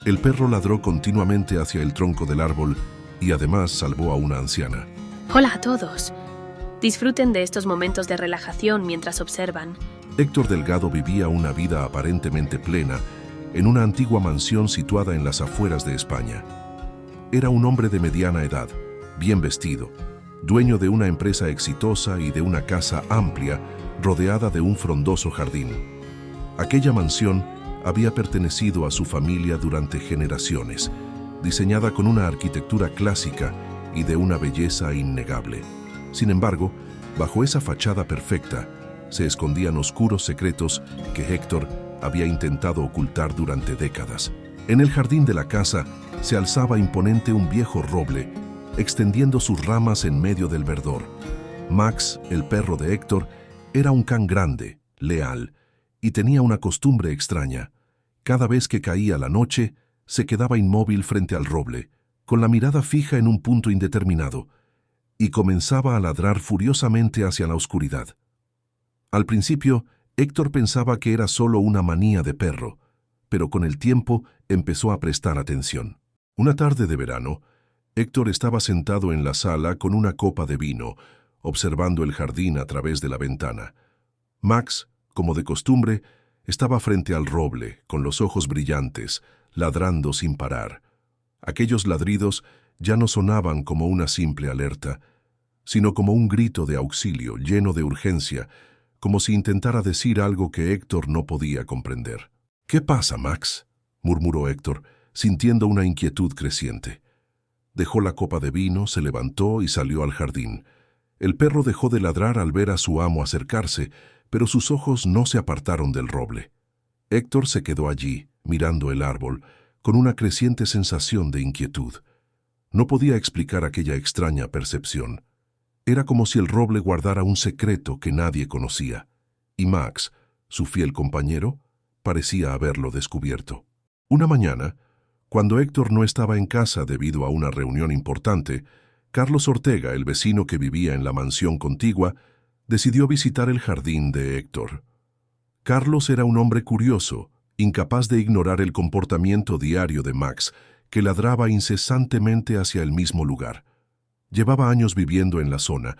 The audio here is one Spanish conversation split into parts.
El perro ladró continuamente hacia el tronco del árbol y además salvó a una anciana. Hola a todos. Disfruten de estos momentos de relajación mientras observan. Héctor Delgado vivía una vida aparentemente plena en una antigua mansión situada en las afueras de España. Era un hombre de mediana edad, bien vestido, dueño de una empresa exitosa y de una casa amplia rodeada de un frondoso jardín. Aquella mansión había pertenecido a su familia durante generaciones, diseñada con una arquitectura clásica y de una belleza innegable. Sin embargo, bajo esa fachada perfecta, se escondían oscuros secretos que Héctor había intentado ocultar durante décadas. En el jardín de la casa se alzaba imponente un viejo roble, extendiendo sus ramas en medio del verdor. Max, el perro de Héctor, era un can grande, leal, y tenía una costumbre extraña. Cada vez que caía la noche, se quedaba inmóvil frente al roble, con la mirada fija en un punto indeterminado, y comenzaba a ladrar furiosamente hacia la oscuridad. Al principio, Héctor pensaba que era solo una manía de perro, pero con el tiempo empezó a prestar atención. Una tarde de verano, Héctor estaba sentado en la sala con una copa de vino, observando el jardín a través de la ventana. Max, como de costumbre, estaba frente al roble, con los ojos brillantes, ladrando sin parar. Aquellos ladridos ya no sonaban como una simple alerta, sino como un grito de auxilio lleno de urgencia, como si intentara decir algo que Héctor no podía comprender. «¿Qué pasa, Max?», murmuró Héctor, sintiendo una inquietud creciente. Dejó la copa de vino, se levantó y salió al jardín. El perro dejó de ladrar al ver a su amo acercarse, pero sus ojos no se apartaron del roble. Héctor se quedó allí, mirando el árbol, con una creciente sensación de inquietud. No podía explicar aquella extraña percepción. Era como si el roble guardara un secreto que nadie conocía, y Max, su fiel compañero, parecía haberlo descubierto. Una mañana, cuando Héctor no estaba en casa debido a una reunión importante, Carlos Ortega, el vecino que vivía en la mansión contigua, decidió visitar el jardín de Héctor. Carlos era un hombre curioso, incapaz de ignorar el comportamiento diario de Max, que ladraba incesantemente hacia el mismo lugar. Llevaba años viviendo en la zona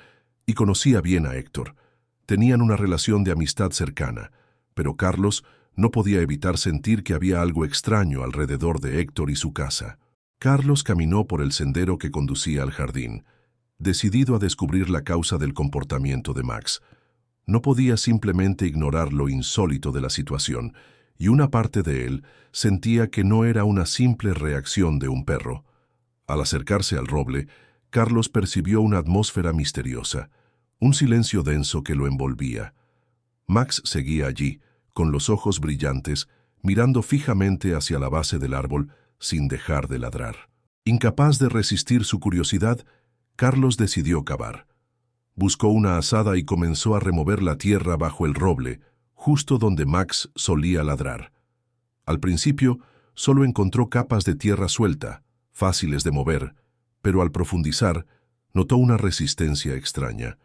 y conocía bien a Héctor. Tenían una relación de amistad cercana, pero Carlos no podía evitar sentir que había algo extraño alrededor de Héctor y su casa. Carlos caminó por el sendero que conducía al jardín, decidido a descubrir la causa del comportamiento de Max. No podía simplemente ignorar lo insólito de la situación, y una parte de él sentía que no era una simple reacción de un perro. Al acercarse al roble, Carlos percibió una atmósfera misteriosa, un silencio denso que lo envolvía. Max seguía allí, con los ojos brillantes, mirando fijamente hacia la base del árbol, sin dejar de ladrar. Incapaz de resistir su curiosidad, Carlos decidió cavar. Buscó una azada y comenzó a remover la tierra bajo el roble, justo donde Max solía ladrar. Al principio, solo encontró capas de tierra suelta, fáciles de mover, pero al profundizar, notó una resistencia extraña.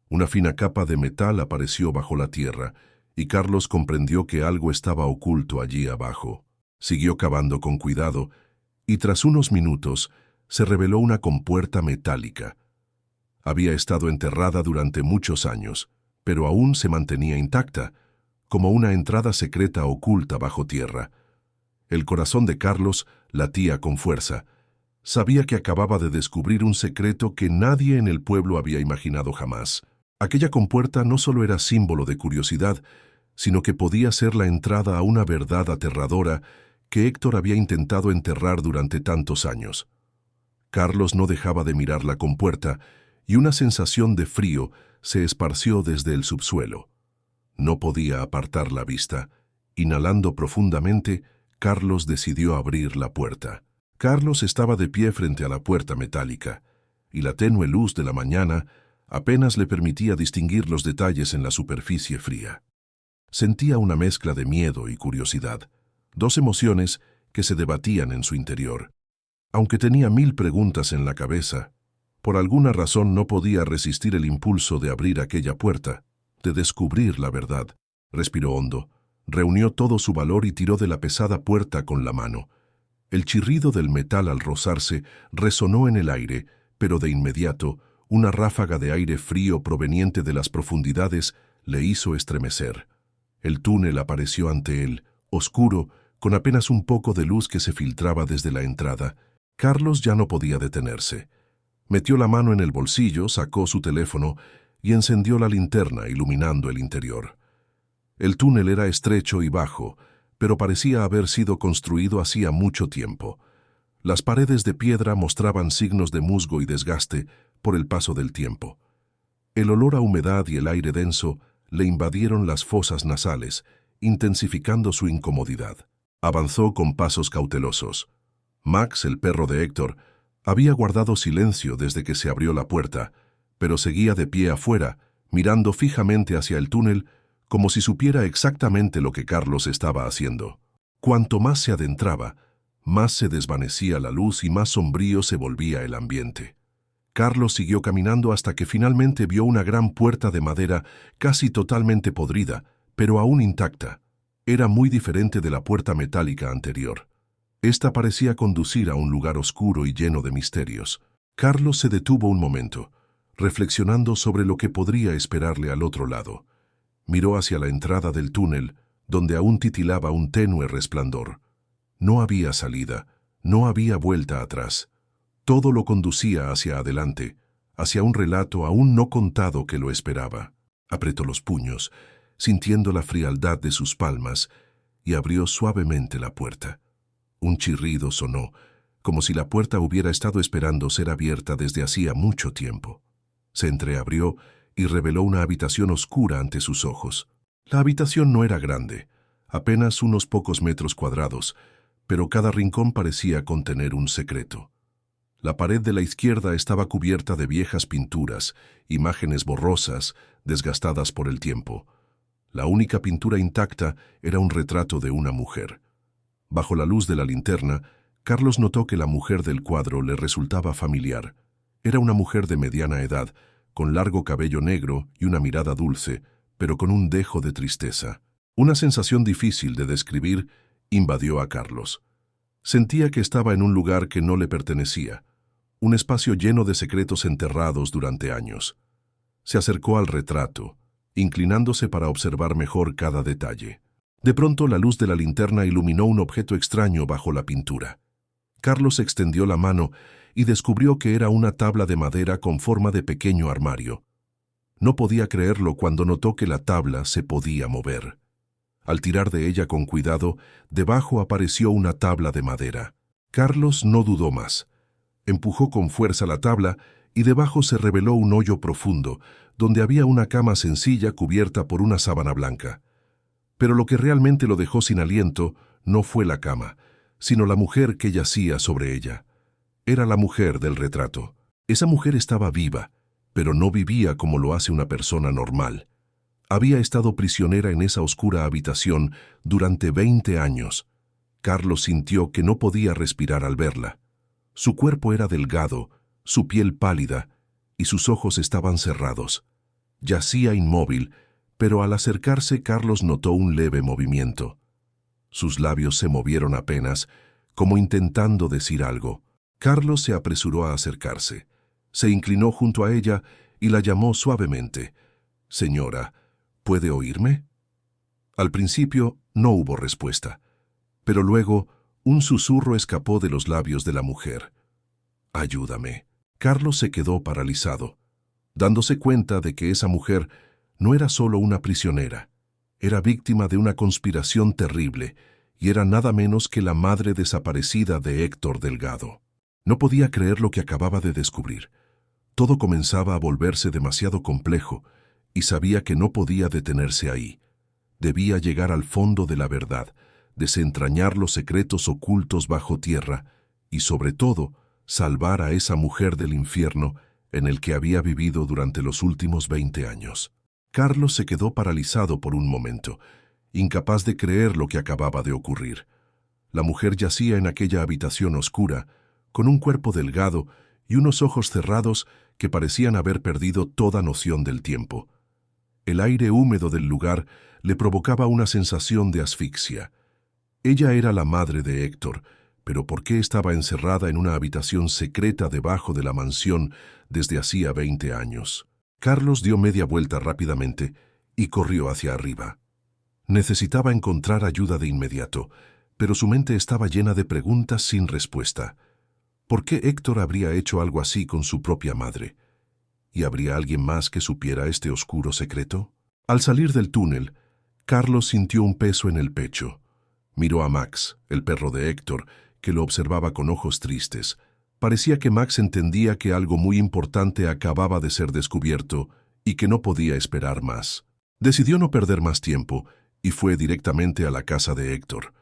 Una fina capa de metal apareció bajo la tierra, y Carlos comprendió que algo estaba oculto allí abajo. Siguió cavando con cuidado, y tras unos minutos se reveló una compuerta metálica. Había estado enterrada durante muchos años, pero aún se mantenía intacta, como una entrada secreta oculta bajo tierra. El corazón de Carlos latía con fuerza. Sabía que acababa de descubrir un secreto que nadie en el pueblo había imaginado jamás. Aquella compuerta no solo era símbolo de curiosidad, sino que podía ser la entrada a una verdad aterradora que Héctor había intentado enterrar durante tantos años. Carlos no dejaba de mirar la compuerta, y una sensación de frío se esparció desde el subsuelo. No podía apartar la vista. Inhalando profundamente, Carlos decidió abrir la puerta. Carlos estaba de pie frente a la puerta metálica, y la tenue luz de la mañana apenas le permitía distinguir los detalles en la superficie fría. Sentía una mezcla de miedo y curiosidad, dos emociones que se debatían en su interior. Aunque tenía 1000 preguntas en la cabeza, por alguna razón no podía resistir el impulso de abrir aquella puerta, de descubrir la verdad. Respiró hondo, reunió todo su valor y tiró de la pesada puerta con la mano. El chirrido del metal al rozarse resonó en el aire, pero de inmediato, una ráfaga de aire frío proveniente de las profundidades le hizo estremecer. El túnel apareció ante él, oscuro, con apenas un poco de luz que se filtraba desde la entrada. Carlos ya no podía detenerse. Metió la mano en el bolsillo, sacó su teléfono y encendió la linterna, iluminando el interior. El túnel era estrecho y bajo, pero parecía haber sido construido hacía mucho tiempo. Las paredes de piedra mostraban signos de musgo y desgaste por el paso del tiempo. El olor a humedad y el aire denso le invadieron las fosas nasales, intensificando su incomodidad. Avanzó con pasos cautelosos. Max, el perro de Héctor, había guardado silencio desde que se abrió la puerta, pero seguía de pie afuera, mirando fijamente hacia el túnel, como si supiera exactamente lo que Carlos estaba haciendo. Cuanto más se adentraba, más se desvanecía la luz y más sombrío se volvía el ambiente. Carlos siguió caminando hasta que finalmente vio una gran puerta de madera casi totalmente podrida, pero aún intacta. Era muy diferente de la puerta metálica anterior. Esta parecía conducir a un lugar oscuro y lleno de misterios. Carlos se detuvo un momento, reflexionando sobre lo que podría esperarle al otro lado. Miró hacia la entrada del túnel, donde aún titilaba un tenue resplandor. No había salida, no había vuelta atrás. Todo lo conducía hacia adelante, hacia un relato aún no contado que lo esperaba. Apretó los puños, sintiendo la frialdad de sus palmas, y abrió suavemente la puerta. Un chirrido sonó, como si la puerta hubiera estado esperando ser abierta desde hacía mucho tiempo. Se entreabrió y reveló una habitación oscura ante sus ojos. La habitación no era grande, apenas unos pocos metros cuadrados, pero cada rincón parecía contener un secreto. La pared de la izquierda estaba cubierta de viejas pinturas, imágenes borrosas, desgastadas por el tiempo. La única pintura intacta era un retrato de una mujer. Bajo la luz de la linterna, Carlos notó que la mujer del cuadro le resultaba familiar. Era una mujer de mediana edad, con largo cabello negro y una mirada dulce, pero con un dejo de tristeza. Una sensación difícil de describir invadió a Carlos. Sentía que estaba en un lugar que no le pertenecía, un espacio lleno de secretos enterrados durante años. Se acercó al retrato, inclinándose para observar mejor cada detalle. De pronto la luz de la linterna iluminó un objeto extraño bajo la pintura. Carlos extendió la mano y descubrió que era una tabla de madera con forma de pequeño armario. No podía creerlo cuando notó que la tabla se podía mover. Al tirar de ella con cuidado, debajo apareció una tabla de madera. Carlos no dudó más. Empujó con fuerza la tabla y debajo se reveló un hoyo profundo, donde había una cama sencilla cubierta por una sábana blanca. Pero lo que realmente lo dejó sin aliento no fue la cama, sino la mujer que yacía sobre ella. Era la mujer del retrato. Esa mujer estaba viva, pero no vivía como lo hace una persona normal. Había estado prisionera en esa oscura habitación durante 20 años. Carlos sintió que no podía respirar al verla. Su cuerpo era delgado, su piel pálida, y sus ojos estaban cerrados. Yacía inmóvil, pero al acercarse Carlos notó un leve movimiento. Sus labios se movieron apenas, como intentando decir algo. Carlos se apresuró a acercarse. Se inclinó junto a ella y la llamó suavemente. «Señora, ¿puede oírme?» Al principio no hubo respuesta, pero luego un susurro escapó de los labios de la mujer. «Ayúdame». Carlos se quedó paralizado, dándose cuenta de que esa mujer no era solo una prisionera, era víctima de una conspiración terrible y era nada menos que la madre desaparecida de Héctor Delgado. No podía creer lo que acababa de descubrir. Todo comenzaba a volverse demasiado complejo y sabía que no podía detenerse ahí. Debía llegar al fondo de la verdad, desentrañar los secretos ocultos bajo tierra y, sobre todo, salvar a esa mujer del infierno en el que había vivido durante los últimos 20 años. Carlos se quedó paralizado por un momento, incapaz de creer lo que acababa de ocurrir. La mujer yacía en aquella habitación oscura, con un cuerpo delgado y unos ojos cerrados que parecían haber perdido toda noción del tiempo. El aire húmedo del lugar le provocaba una sensación de asfixia. Ella era la madre de Héctor, pero ¿por qué estaba encerrada en una habitación secreta debajo de la mansión desde hacía 20 años? Carlos dio media vuelta rápidamente y corrió hacia arriba. Necesitaba encontrar ayuda de inmediato, pero su mente estaba llena de preguntas sin respuesta. ¿Por qué Héctor habría hecho algo así con su propia madre? ¿Y habría alguien más que supiera este oscuro secreto? Al salir del túnel, Carlos sintió un peso en el pecho. Miró a Max, el perro de Héctor, que lo observaba con ojos tristes. Parecía que Max entendía que algo muy importante acababa de ser descubierto y que no podía esperar más. Decidió no perder más tiempo y fue directamente a la casa de Héctor.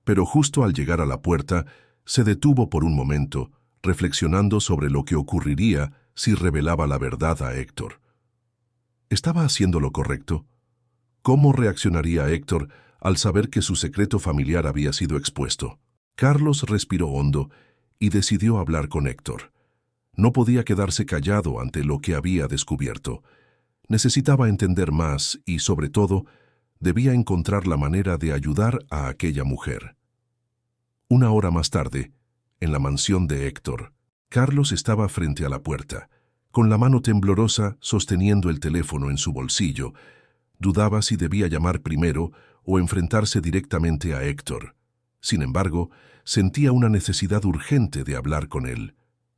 Pero justo al llegar a la puerta, se detuvo por un momento, reflexionando sobre lo que ocurriría si revelaba la verdad a Héctor. ¿Estaba haciendo lo correcto? ¿Cómo reaccionaría Héctor al saber que su secreto familiar había sido expuesto? Carlos respiró hondo y decidió hablar con Héctor. No podía quedarse callado ante lo que había descubierto. Necesitaba entender más y, sobre todo, debía encontrar la manera de ayudar a aquella mujer. Una hora más tarde, en la mansión de Héctor, Carlos estaba frente a la puerta, con la mano temblorosa sosteniendo el teléfono en su bolsillo. Dudaba si debía llamar primero o enfrentarse directamente a Héctor. Sin embargo, sentía una necesidad urgente de hablar con él.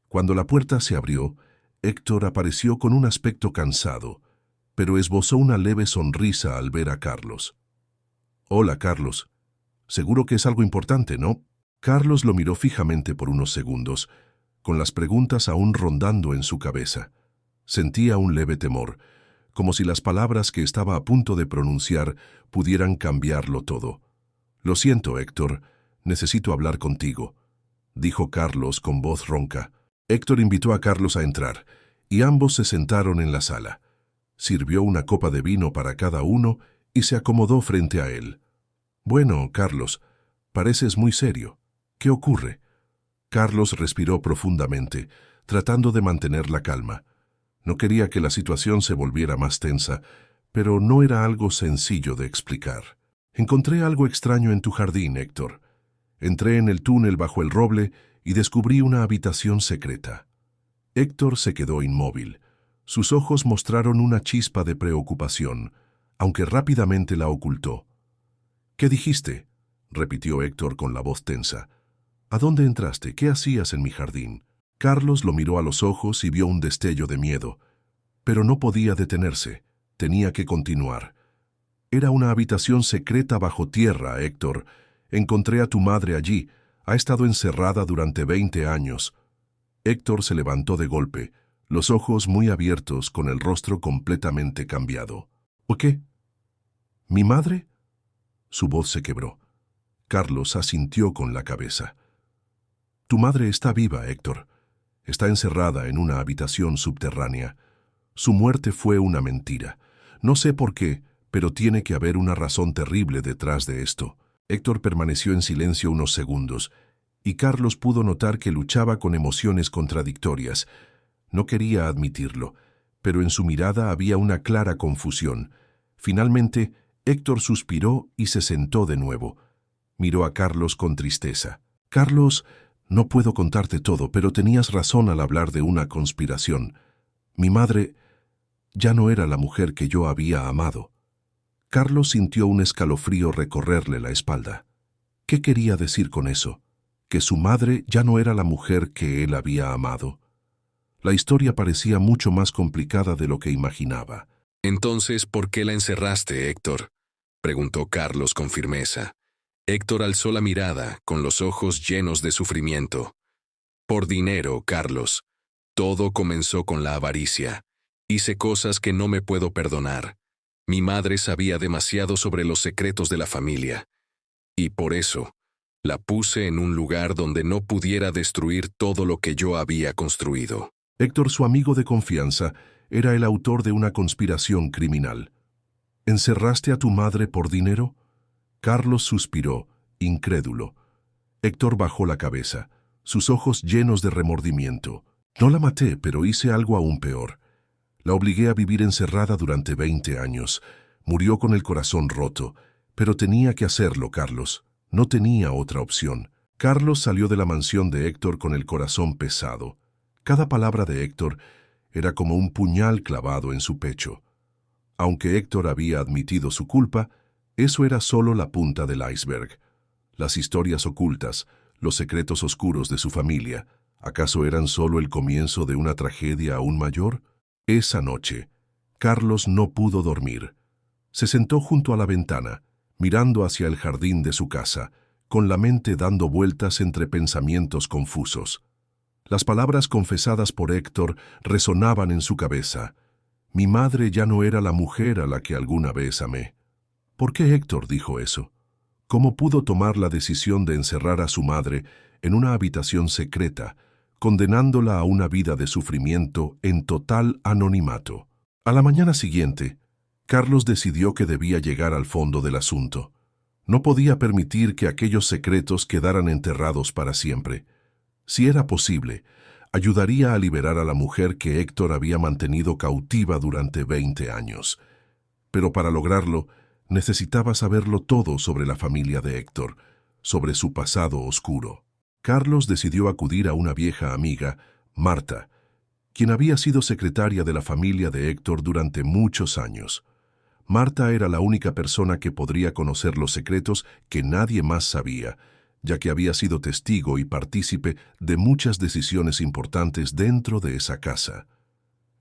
Cuando la puerta se abrió, Héctor apareció con un aspecto cansado, pero esbozó una leve sonrisa al ver a Carlos. «Hola, Carlos. Seguro que es algo importante, ¿no?» Carlos lo miró fijamente por unos segundos, con las preguntas aún rondando en su cabeza. Sentía un leve temor, como si las palabras que estaba a punto de pronunciar pudieran cambiarlo todo. «Lo siento, Héctor. Necesito hablar contigo», dijo Carlos con voz ronca. Héctor invitó a Carlos a entrar, y ambos se sentaron en la sala. Sirvió una copa de vino para cada uno y se acomodó frente a él. «Bueno, Carlos, pareces muy serio. ¿Qué ocurre?» Carlos respiró profundamente, tratando de mantener la calma. No quería que la situación se volviera más tensa, pero no era algo sencillo de explicar. «Encontré algo extraño en tu jardín, Héctor. Entré en el túnel bajo el roble y descubrí una habitación secreta». Héctor se quedó inmóvil. Sus ojos mostraron una chispa de preocupación, aunque rápidamente la ocultó. «¿Qué dijiste?», repitió Héctor con la voz tensa. «¿A dónde entraste? ¿Qué hacías en mi jardín?» Carlos lo miró a los ojos y vio un destello de miedo. Pero no podía detenerse. Tenía que continuar. «Era una habitación secreta bajo tierra, Héctor. Encontré a tu madre allí. Ha estado encerrada durante 20 años». Héctor se levantó de golpe, los ojos muy abiertos, con el rostro completamente cambiado. «¿O qué? ¿Mi madre?» Su voz se quebró. Carlos asintió con la cabeza. «Tu madre está viva, Héctor. Está encerrada en una habitación subterránea. Su muerte fue una mentira. No sé por qué, pero tiene que haber una razón terrible detrás de esto». Héctor permaneció en silencio unos segundos, y Carlos pudo notar que luchaba con emociones contradictorias. No quería admitirlo, pero en su mirada había una clara confusión. Finalmente, Héctor suspiró y se sentó de nuevo. Miró a Carlos con tristeza. «Carlos, no puedo contarte todo, pero tenías razón al hablar de una conspiración. Mi madre ya no era la mujer que yo había amado». Carlos sintió un escalofrío recorrerle la espalda. ¿Qué quería decir con eso? ¿Que su madre ya no era la mujer que él había amado? La historia parecía mucho más complicada de lo que imaginaba. «Entonces, ¿por qué la encerraste, Héctor?», preguntó Carlos con firmeza. Héctor alzó la mirada, con los ojos llenos de sufrimiento. «Por dinero, Carlos. Todo comenzó con la avaricia. Hice cosas que no me puedo perdonar. Mi madre sabía demasiado sobre los secretos de la familia. Y por eso, la puse en un lugar donde no pudiera destruir todo lo que yo había construido». Héctor, su amigo de confianza, era el autor de una conspiración criminal. ¿Encerraste a tu madre por dinero? Carlos suspiró, incrédulo. Héctor bajó la cabeza, sus ojos llenos de remordimiento. «No la maté, pero hice algo aún peor. La obligué a vivir encerrada durante 20 años. Murió con el corazón roto, pero tenía que hacerlo, Carlos. No tenía otra opción. Carlos salió de la mansión de Héctor con el corazón pesado. Cada palabra de Héctor era como un puñal clavado en su pecho. Aunque Héctor había admitido su culpa, eso era solo la punta del iceberg. Las historias ocultas, los secretos oscuros de su familia, ¿acaso eran solo el comienzo de una tragedia aún mayor? Esa noche, Carlos no pudo dormir. Se sentó junto a la ventana, mirando hacia el jardín de su casa, con la mente dando vueltas entre pensamientos confusos. Las palabras confesadas por Héctor resonaban en su cabeza. Mi madre ya no era la mujer a la que alguna vez amé. ¿Por qué Héctor dijo eso? ¿Cómo pudo tomar la decisión de encerrar a su madre en una habitación secreta, condenándola a una vida de sufrimiento en total anonimato? A la mañana siguiente, Carlos decidió que debía llegar al fondo del asunto. No podía permitir que aquellos secretos quedaran enterrados para siempre. Si era posible, ayudaría a liberar a la mujer que Héctor había mantenido cautiva durante 20 años. Pero para lograrlo, necesitaba saberlo todo sobre la familia de Héctor, sobre su pasado oscuro. Carlos decidió acudir a una vieja amiga, Marta, quien había sido secretaria de la familia de Héctor durante muchos años. Marta era la única persona que podría conocer los secretos que nadie más sabía, ya que había sido testigo y partícipe de muchas decisiones importantes dentro de esa casa.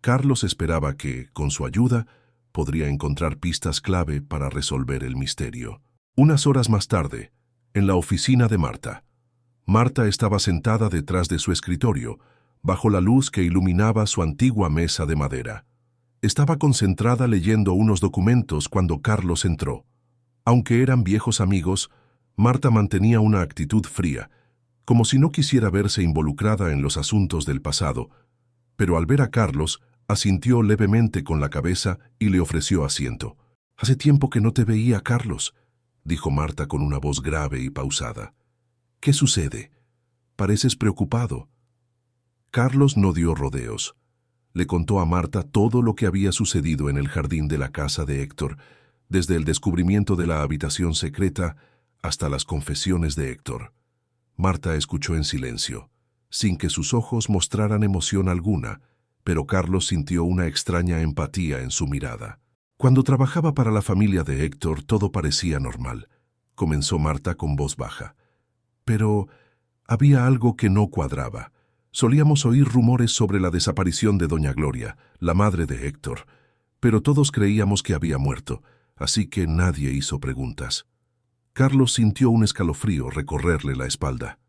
Carlos esperaba que, con su ayuda, podría encontrar pistas clave para resolver el misterio. Unas horas más tarde, en la oficina de Marta. Marta estaba sentada detrás de su escritorio, bajo la luz que iluminaba su antigua mesa de madera. Estaba concentrada leyendo unos documentos cuando Carlos entró. Aunque eran viejos amigos, Marta mantenía una actitud fría, como si no quisiera verse involucrada en los asuntos del pasado, pero al ver a Carlos, asintió levemente con la cabeza y le ofreció asiento. «Hace tiempo que no te veía, Carlos», dijo Marta con una voz grave y pausada. «¿Qué sucede? Pareces preocupado». Carlos no dio rodeos. Le contó a Marta todo lo que había sucedido en el jardín de la casa de Héctor, desde el descubrimiento de la habitación secreta hasta las confesiones de Héctor. Marta escuchó en silencio, sin que sus ojos mostraran emoción alguna, pero Carlos sintió una extraña empatía en su mirada. Cuando trabajaba para la familia de Héctor, todo parecía normal, comenzó Marta con voz baja. Pero había algo que no cuadraba. Solíamos oír rumores sobre la desaparición de doña Gloria, la madre de Héctor, pero todos creíamos que había muerto, así que nadie hizo preguntas. Carlos sintió un escalofrío recorrerle la espalda.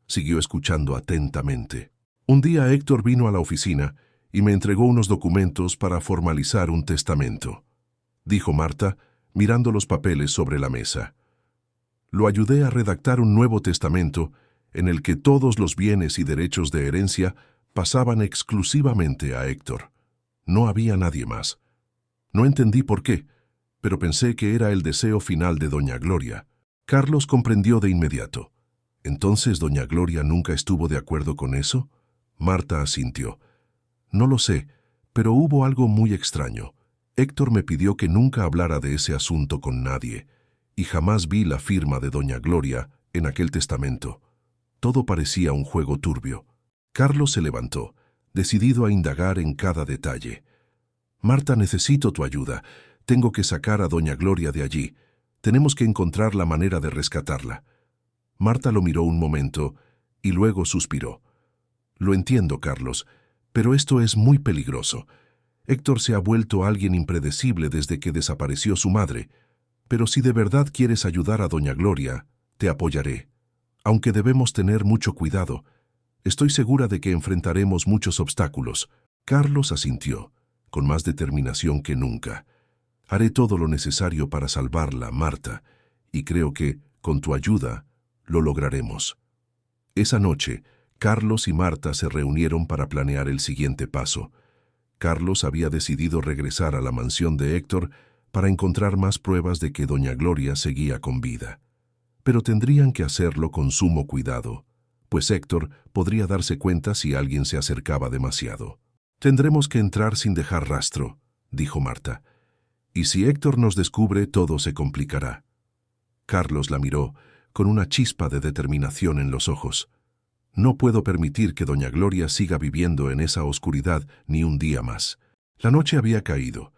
Siguió escuchando atentamente. Un día Héctor vino a la oficina y me entregó unos documentos para formalizar un testamento, dijo Marta, mirando los papeles sobre la mesa. Lo ayudé a redactar un nuevo testamento en el que todos los bienes y derechos de herencia pasaban exclusivamente a Héctor. No había nadie más. No entendí por qué, pero pensé que era el deseo final de doña Gloria. Carlos comprendió de inmediato. ¿Entonces doña Gloria nunca estuvo de acuerdo con eso? Marta asintió. No lo sé, pero hubo algo muy extraño. Héctor me pidió que nunca hablara de ese asunto con nadie, y jamás vi la firma de doña Gloria en aquel testamento. Todo parecía un juego turbio. Carlos se levantó, decidido a indagar en cada detalle. «Marta, necesito tu ayuda. Tengo que sacar a doña Gloria de allí. Tenemos que encontrar la manera de rescatarla». Marta lo miró un momento y luego suspiró. «Lo entiendo, Carlos, pero esto es muy peligroso. Héctor se ha vuelto alguien impredecible desde que desapareció su madre. Pero si de verdad quieres ayudar a doña Gloria, te apoyaré. Aunque debemos tener mucho cuidado. Estoy segura de que enfrentaremos muchos obstáculos». Carlos asintió, con más determinación que nunca. «Haré todo lo necesario para salvarla, Marta, y creo que, con tu ayuda, lo lograremos». Esa noche, Carlos y Marta se reunieron para planear el siguiente paso. Carlos había decidido regresar a la mansión de Héctor para encontrar más pruebas de que doña Gloria seguía con vida. Pero tendrían que hacerlo con sumo cuidado, pues Héctor podría darse cuenta si alguien se acercaba demasiado. «Tendremos que entrar sin dejar rastro», dijo Marta. «Y si Héctor nos descubre, todo se complicará». Carlos la miró, con una chispa de determinación en los ojos. No puedo permitir que doña Gloria siga viviendo en esa oscuridad ni un día más. La noche había caído,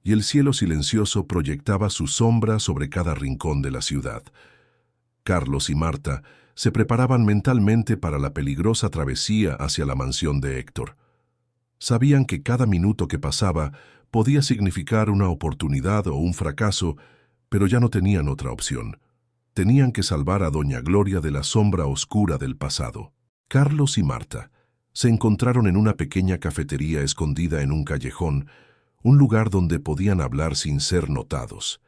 y el cielo silencioso proyectaba su sombra sobre cada rincón de la ciudad. Carlos y Marta se preparaban mentalmente para la peligrosa travesía hacia la mansión de Héctor. Sabían que cada minuto que pasaba podía significar una oportunidad o un fracaso, pero ya no tenían otra opción. Tenían que salvar a doña Gloria de la sombra oscura del pasado. Carlos y Marta se encontraron en una pequeña cafetería escondida en un callejón, un lugar donde podían hablar sin ser notados.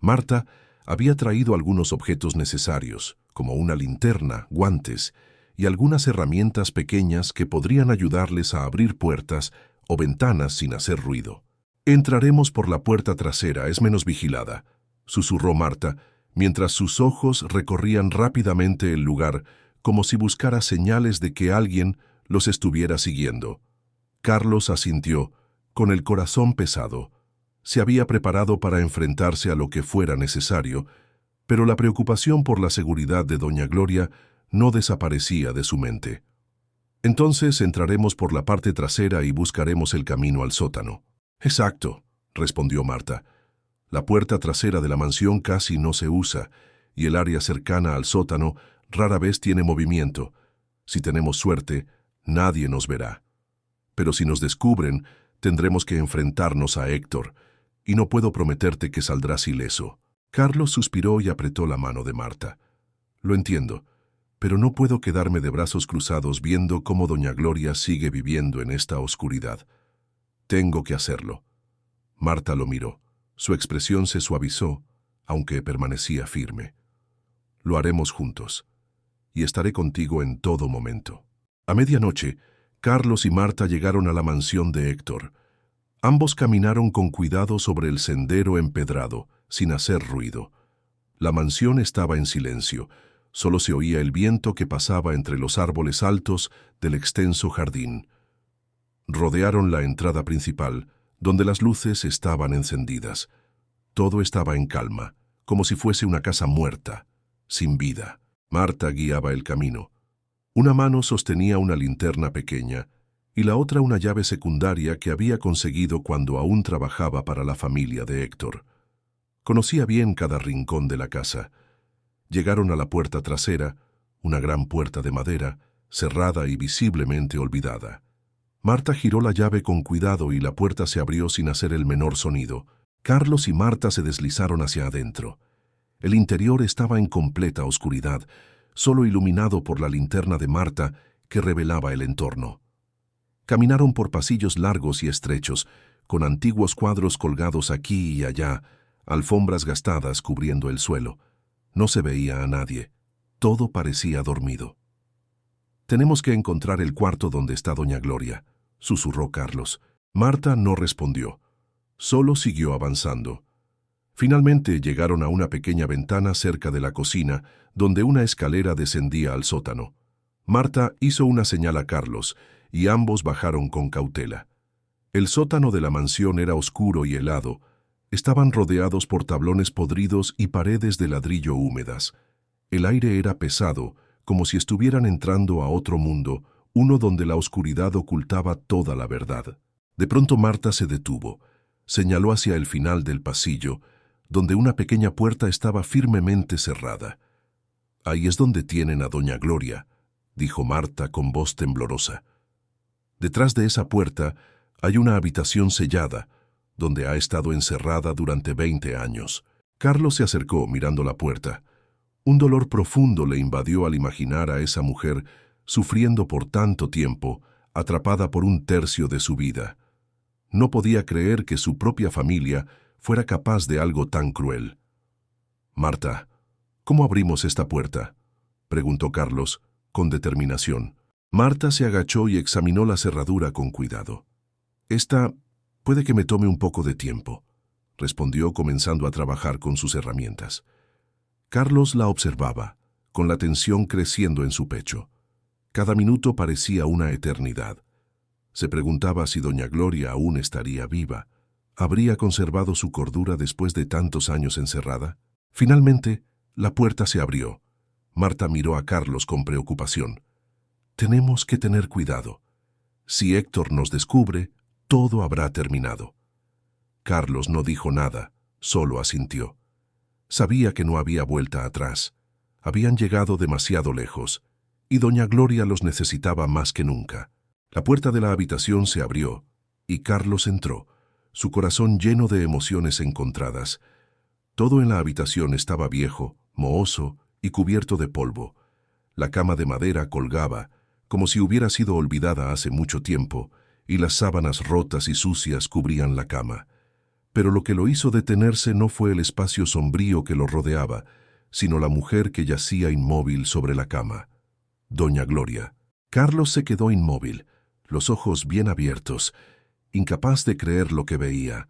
Marta había traído algunos objetos necesarios, como una linterna, guantes y algunas herramientas pequeñas que podrían ayudarles a abrir puertas o ventanas sin hacer ruido. «Entraremos por la puerta trasera, es menos vigilada», susurró Marta, mientras sus ojos recorrían rápidamente el lugar como si buscara señales de que alguien los estuviera siguiendo. Carlos asintió, con el corazón pesado. Se había preparado para enfrentarse a lo que fuera necesario, pero la preocupación por la seguridad de doña Gloria no desaparecía de su mente. «Entonces entraremos por la parte trasera y buscaremos el camino al sótano». «Exacto», respondió Marta. «La puerta trasera de la mansión casi no se usa, y el área cercana al sótano rara vez tiene movimiento. Si tenemos suerte, nadie nos verá. Pero si nos descubren, tendremos que enfrentarnos a Héctor, y no puedo prometerte que saldrás ileso». Carlos suspiró y apretó la mano de Marta. «Lo entiendo, pero no puedo quedarme de brazos cruzados viendo cómo doña Gloria sigue viviendo en esta oscuridad. Tengo que hacerlo». Marta lo miró. Su expresión se suavizó, aunque permanecía firme. «Lo haremos juntos, y estaré contigo en todo momento». A medianoche, Carlos y Marta llegaron a la mansión de Héctor. Ambos caminaron con cuidado sobre el sendero empedrado, sin hacer ruido. La mansión estaba en silencio. Solo se oía el viento que pasaba entre los árboles altos del extenso jardín. Rodearon la entrada principal, donde las luces estaban encendidas. Todo estaba en calma, como si fuese una casa muerta, sin vida. Marta guiaba el camino. Una mano sostenía una linterna pequeña y la otra una llave secundaria que había conseguido cuando aún trabajaba para la familia de Héctor. Conocía bien cada rincón de la casa. Llegaron a la puerta trasera, una gran puerta de madera, cerrada y visiblemente olvidada. Marta giró la llave con cuidado y la puerta se abrió sin hacer el menor sonido. Carlos y Marta se deslizaron hacia adentro. El interior estaba en completa oscuridad, solo iluminado por la linterna de Marta que revelaba el entorno. Caminaron por pasillos largos y estrechos, con antiguos cuadros colgados aquí y allá, alfombras gastadas cubriendo el suelo. No se veía a nadie. Todo parecía dormido. «Tenemos que encontrar el cuarto donde está doña Gloria», susurró Carlos. Marta no respondió. Solo siguió avanzando. Finalmente llegaron a una pequeña ventana cerca de la cocina, donde una escalera descendía al sótano. Marta hizo una señal a Carlos, y ambos bajaron con cautela. El sótano de la mansión era oscuro y helado. Estaban rodeados por tablones podridos y paredes de ladrillo húmedas. El aire era pesado, como si estuvieran entrando a otro mundo, uno donde la oscuridad ocultaba toda la verdad. De pronto Marta se detuvo. Señaló hacia el final del pasillo, donde una pequeña puerta estaba firmemente cerrada. «Ahí es donde tienen a doña Gloria», dijo Marta con voz temblorosa. «Detrás de esa puerta hay una habitación sellada, donde ha estado encerrada durante 20 años». Carlos se acercó mirando la puerta. Un dolor profundo le invadió al imaginar a esa mujer sufriendo por tanto tiempo, atrapada por un tercio de su vida. No podía creer que su propia familia fuera capaz de algo tan cruel. «Marta, ¿cómo abrimos esta puerta?», preguntó Carlos, con determinación. Marta se agachó y examinó la cerradura con cuidado. «Esta puede que me tome un poco de tiempo», respondió comenzando a trabajar con sus herramientas. Carlos la observaba, con la tensión creciendo en su pecho. Cada minuto parecía una eternidad. Se preguntaba si doña Gloria aún estaría viva. ¿Habría conservado su cordura después de tantos años encerrada? Finalmente, la puerta se abrió, Marta miró a Carlos con preocupación. Tenemos que tener cuidado. Si Héctor nos descubre, todo habrá terminado. Carlos no dijo nada, solo asintió. Sabía que no había vuelta atrás. Habían llegado demasiado lejos, y doña Gloria los necesitaba más que nunca. La puerta de la habitación se abrió, y Carlos entró, su corazón lleno de emociones encontradas. Todo en la habitación estaba viejo, mohoso y cubierto de polvo. La cama de madera colgaba, como si hubiera sido olvidada hace mucho tiempo, y las sábanas rotas y sucias cubrían la cama. Pero lo que lo hizo detenerse no fue el espacio sombrío que lo rodeaba, sino la mujer que yacía inmóvil sobre la cama. Doña Gloria. Carlos se quedó inmóvil, los ojos bien abiertos, incapaz de creer lo que veía.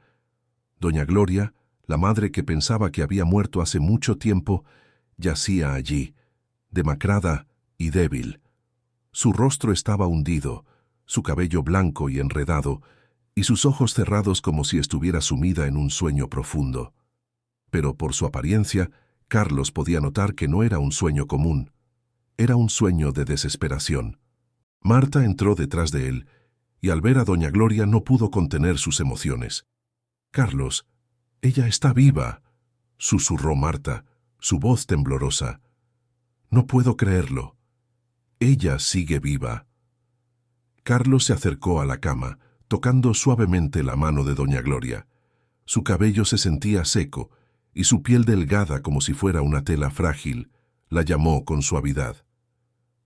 Doña Gloria, la madre que pensaba que había muerto hace mucho tiempo, yacía allí, demacrada y débil. Su rostro estaba hundido, su cabello blanco y enredado, y sus ojos cerrados como si estuviera sumida en un sueño profundo. Pero por su apariencia, Carlos podía notar que no era un sueño común. Era un sueño de desesperación. Marta entró detrás de él, y al ver a doña Gloria no pudo contener sus emociones. «Carlos, ella está viva», susurró Marta, su voz temblorosa. «No puedo creerlo. Ella sigue viva». Carlos se acercó a la cama, tocando suavemente la mano de doña Gloria. Su cabello se sentía seco, y su piel delgada como si fuera una tela frágil, la llamó con suavidad.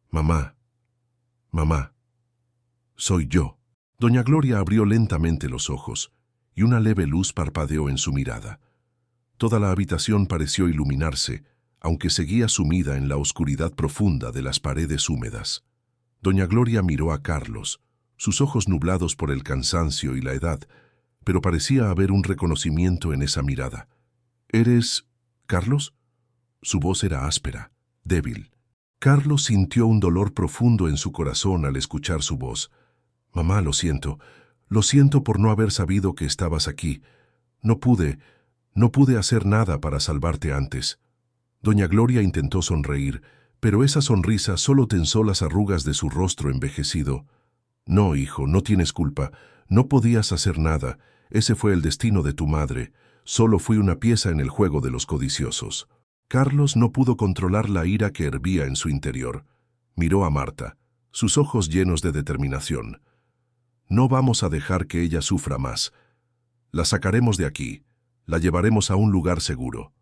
«Mamá, mamá, soy yo». Doña Gloria abrió lentamente los ojos, y una leve luz parpadeó en su mirada. Toda la habitación pareció iluminarse, aunque seguía sumida en la oscuridad profunda de las paredes húmedas. Doña Gloria miró a Carlos, sus ojos nublados por el cansancio y la edad, pero parecía haber un reconocimiento en esa mirada. «¿Eres Carlos?» Su voz era áspera, débil. Carlos sintió un dolor profundo en su corazón al escuchar su voz. «Mamá, lo siento por no haber sabido que estabas aquí. No pude hacer nada para salvarte antes». Doña Gloria intentó sonreír, pero esa sonrisa solo tensó las arrugas de su rostro envejecido. «No, hijo, no tienes culpa. No podías hacer nada. Ese fue el destino de tu madre. Solo fui una pieza en el juego de los codiciosos». Carlos no pudo controlar la ira que hervía en su interior. Miró a Marta, sus ojos llenos de determinación. «No vamos a dejar que ella sufra más. La sacaremos de aquí. La llevaremos a un lugar seguro».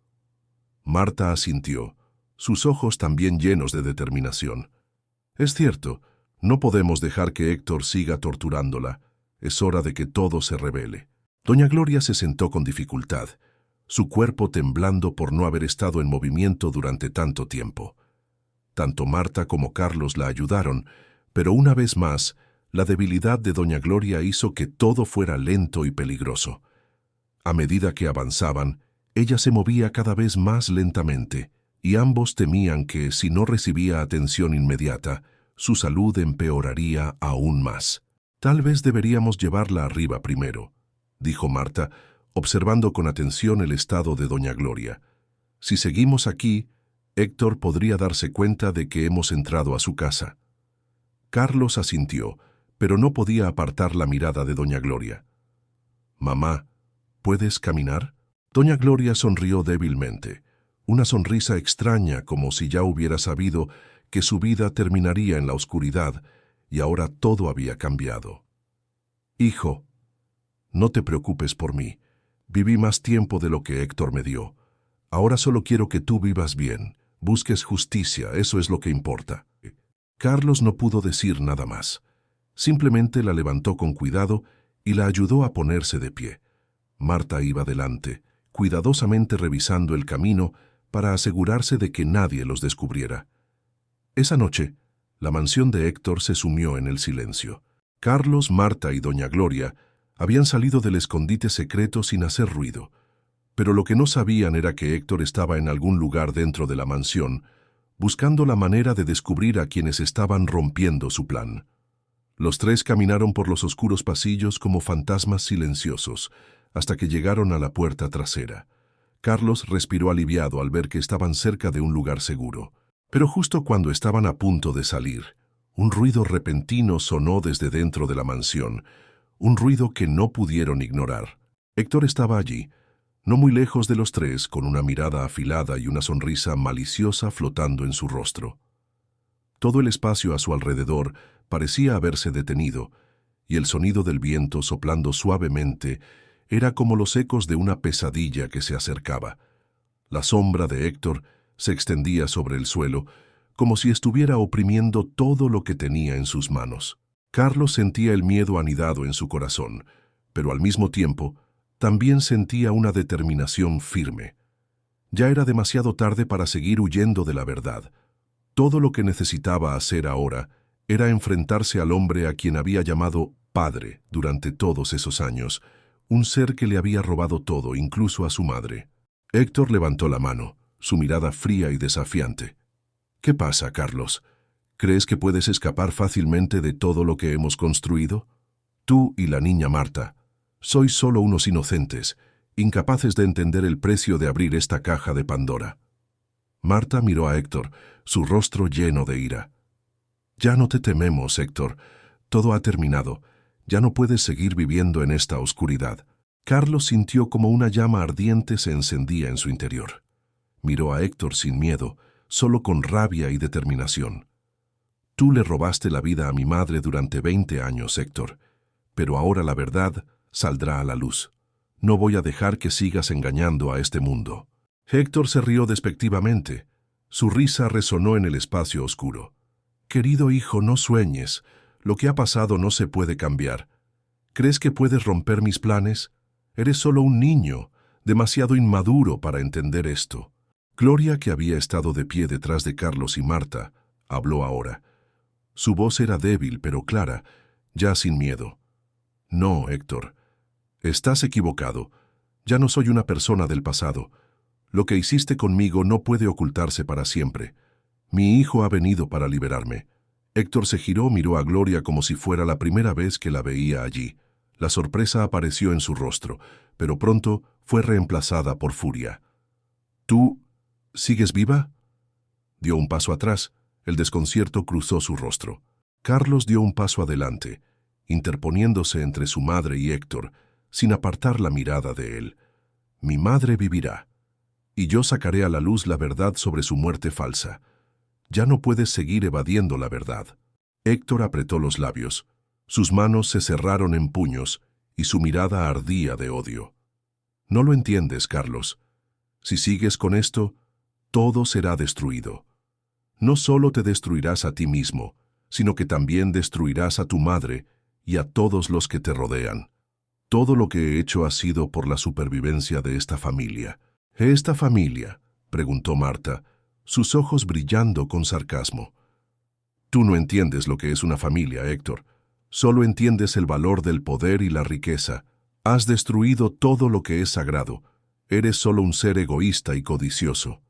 Marta asintió, sus ojos también llenos de determinación. «Es cierto, no podemos dejar que Héctor siga torturándola. Es hora de que todo se revele». Doña Gloria se sentó con dificultad, su cuerpo temblando por no haber estado en movimiento durante tanto tiempo. Tanto Marta como Carlos la ayudaron, pero una vez más, la debilidad de doña Gloria hizo que todo fuera lento y peligroso. A medida que avanzaban, ella se movía cada vez más lentamente, y ambos temían que, si no recibía atención inmediata, su salud empeoraría aún más. «Tal vez deberíamos llevarla arriba primero», dijo Marta, observando con atención el estado de doña Gloria. «Si seguimos aquí, Héctor podría darse cuenta de que hemos entrado a su casa». Carlos asintió, pero no podía apartar la mirada de doña Gloria. «Mamá, ¿puedes caminar?» Doña Gloria sonrió débilmente, una sonrisa extraña como si ya hubiera sabido que su vida terminaría en la oscuridad y ahora todo había cambiado. «Hijo, no te preocupes por mí. Viví más tiempo de lo que Héctor me dio. Ahora solo quiero que tú vivas bien, busques justicia, eso es lo que importa». Carlos no pudo decir nada más. Simplemente la levantó con cuidado y la ayudó a ponerse de pie. Marta iba delante, cuidadosamente revisando el camino para asegurarse de que nadie los descubriera. Esa noche, la mansión de Héctor se sumió en el silencio. Carlos, Marta y doña Gloria habían salido del escondite secreto sin hacer ruido, pero lo que no sabían era que Héctor estaba en algún lugar dentro de la mansión, buscando la manera de descubrir a quienes estaban rompiendo su plan. Los tres caminaron por los oscuros pasillos como fantasmas silenciosos, hasta que llegaron a la puerta trasera. Carlos respiró aliviado al ver que estaban cerca de un lugar seguro. Pero justo cuando estaban a punto de salir, un ruido repentino sonó desde dentro de la mansión, un ruido que no pudieron ignorar. Héctor estaba allí, no muy lejos de los tres, con una mirada afilada y una sonrisa maliciosa flotando en su rostro. Todo el espacio a su alrededor parecía haberse detenido, y el sonido del viento soplando suavemente era como los ecos de una pesadilla que se acercaba. La sombra de Héctor se extendía sobre el suelo, como si estuviera oprimiendo todo lo que tenía en sus manos. Carlos sentía el miedo anidado en su corazón, pero al mismo tiempo también sentía una determinación firme. Ya era demasiado tarde para seguir huyendo de la verdad. Todo lo que necesitaba hacer ahora era enfrentarse al hombre a quien había llamado padre durante todos esos años, un ser que le había robado todo, incluso a su madre. Héctor levantó la mano, su mirada fría y desafiante. ¿Qué pasa, Carlos? ¿Crees que puedes escapar fácilmente de todo lo que hemos construido? Tú y la niña Marta sois solo unos inocentes, incapaces de entender el precio de abrir esta caja de Pandora. Marta miró a Héctor, su rostro lleno de ira. Ya no te tememos, Héctor. Todo ha terminado. Ya no puedes seguir viviendo en esta oscuridad. Carlos sintió como una llama ardiente se encendía en su interior. Miró a Héctor sin miedo, solo con rabia y determinación. Tú le robaste la vida a mi madre durante 20 años, Héctor, pero ahora la verdad saldrá a la luz. No voy a dejar que sigas engañando a este mundo. Héctor se rió despectivamente. Su risa resonó en el espacio oscuro. Querido hijo, no sueñes. Lo que ha pasado no se puede cambiar. ¿Crees que puedes romper mis planes? Eres solo un niño, demasiado inmaduro para entender esto. Gloria, que había estado de pie detrás de Carlos y Marta, habló ahora. Su voz era débil pero clara, ya sin miedo. No, Héctor. Estás equivocado. Ya no soy una persona del pasado. Lo que hiciste conmigo no puede ocultarse para siempre. Mi hijo ha venido para liberarme. Héctor se giró, miró a Gloria como si fuera la primera vez que la veía allí. La sorpresa apareció en su rostro, pero pronto fue reemplazada por furia. ¿Tú sigues viva? Dio un paso atrás. El desconcierto cruzó su rostro. Carlos dio un paso adelante, interponiéndose entre su madre y Héctor, sin apartar la mirada de él. Mi madre vivirá, y yo sacaré a la luz la verdad sobre su muerte falsa. Ya no puedes seguir evadiendo la verdad. Héctor apretó los labios. Sus manos se cerraron en puños y su mirada ardía de odio. No lo entiendes, Carlos. Si sigues con esto, todo será destruido. No solo te destruirás a ti mismo, sino que también destruirás a tu madre y a todos los que te rodean. Todo lo que he hecho ha sido por la supervivencia de esta familia. ¿Esta familia?, preguntó Marta, sus ojos brillando con sarcasmo. Tú no entiendes lo que es una familia, Héctor. Solo entiendes el valor del poder y la riqueza. Has destruido todo lo que es sagrado. Eres solo un ser egoísta y codicioso.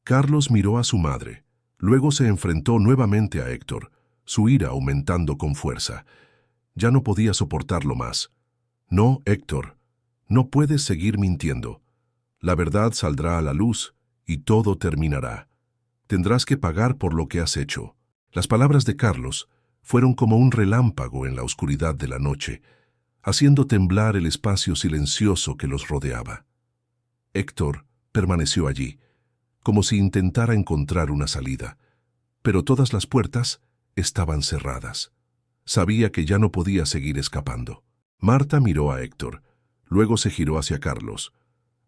Carlos miró a su madre. Luego se enfrentó nuevamente a Héctor, su ira aumentando con fuerza. Ya no podía soportarlo más. No, Héctor, no puedes seguir mintiendo. La verdad saldrá a la luz y todo terminará. Tendrás que pagar por lo que has hecho. Las palabras de Carlos fueron como un relámpago en la oscuridad de la noche, haciendo temblar el espacio silencioso que los rodeaba. Héctor permaneció allí, como si intentara encontrar una salida, pero todas las puertas estaban cerradas. Sabía que ya no podía seguir escapando. Marta miró a Héctor, luego se giró hacia Carlos.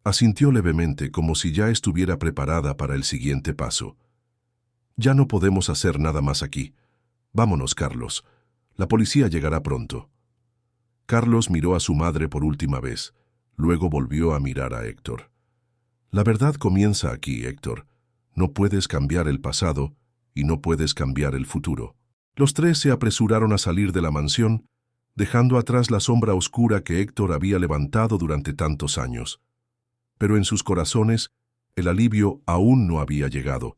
Asintió levemente como si ya estuviera preparada para el siguiente paso. Ya no podemos hacer nada más aquí. Vámonos, Carlos. La policía llegará pronto. Carlos miró a su madre por última vez, luego volvió a mirar a Héctor. La verdad comienza aquí, Héctor. No puedes cambiar el pasado y no puedes cambiar el futuro. Los tres se apresuraron a salir de la mansión, dejando atrás la sombra oscura que Héctor había levantado durante tantos años. Pero en sus corazones, el alivio aún no había llegado.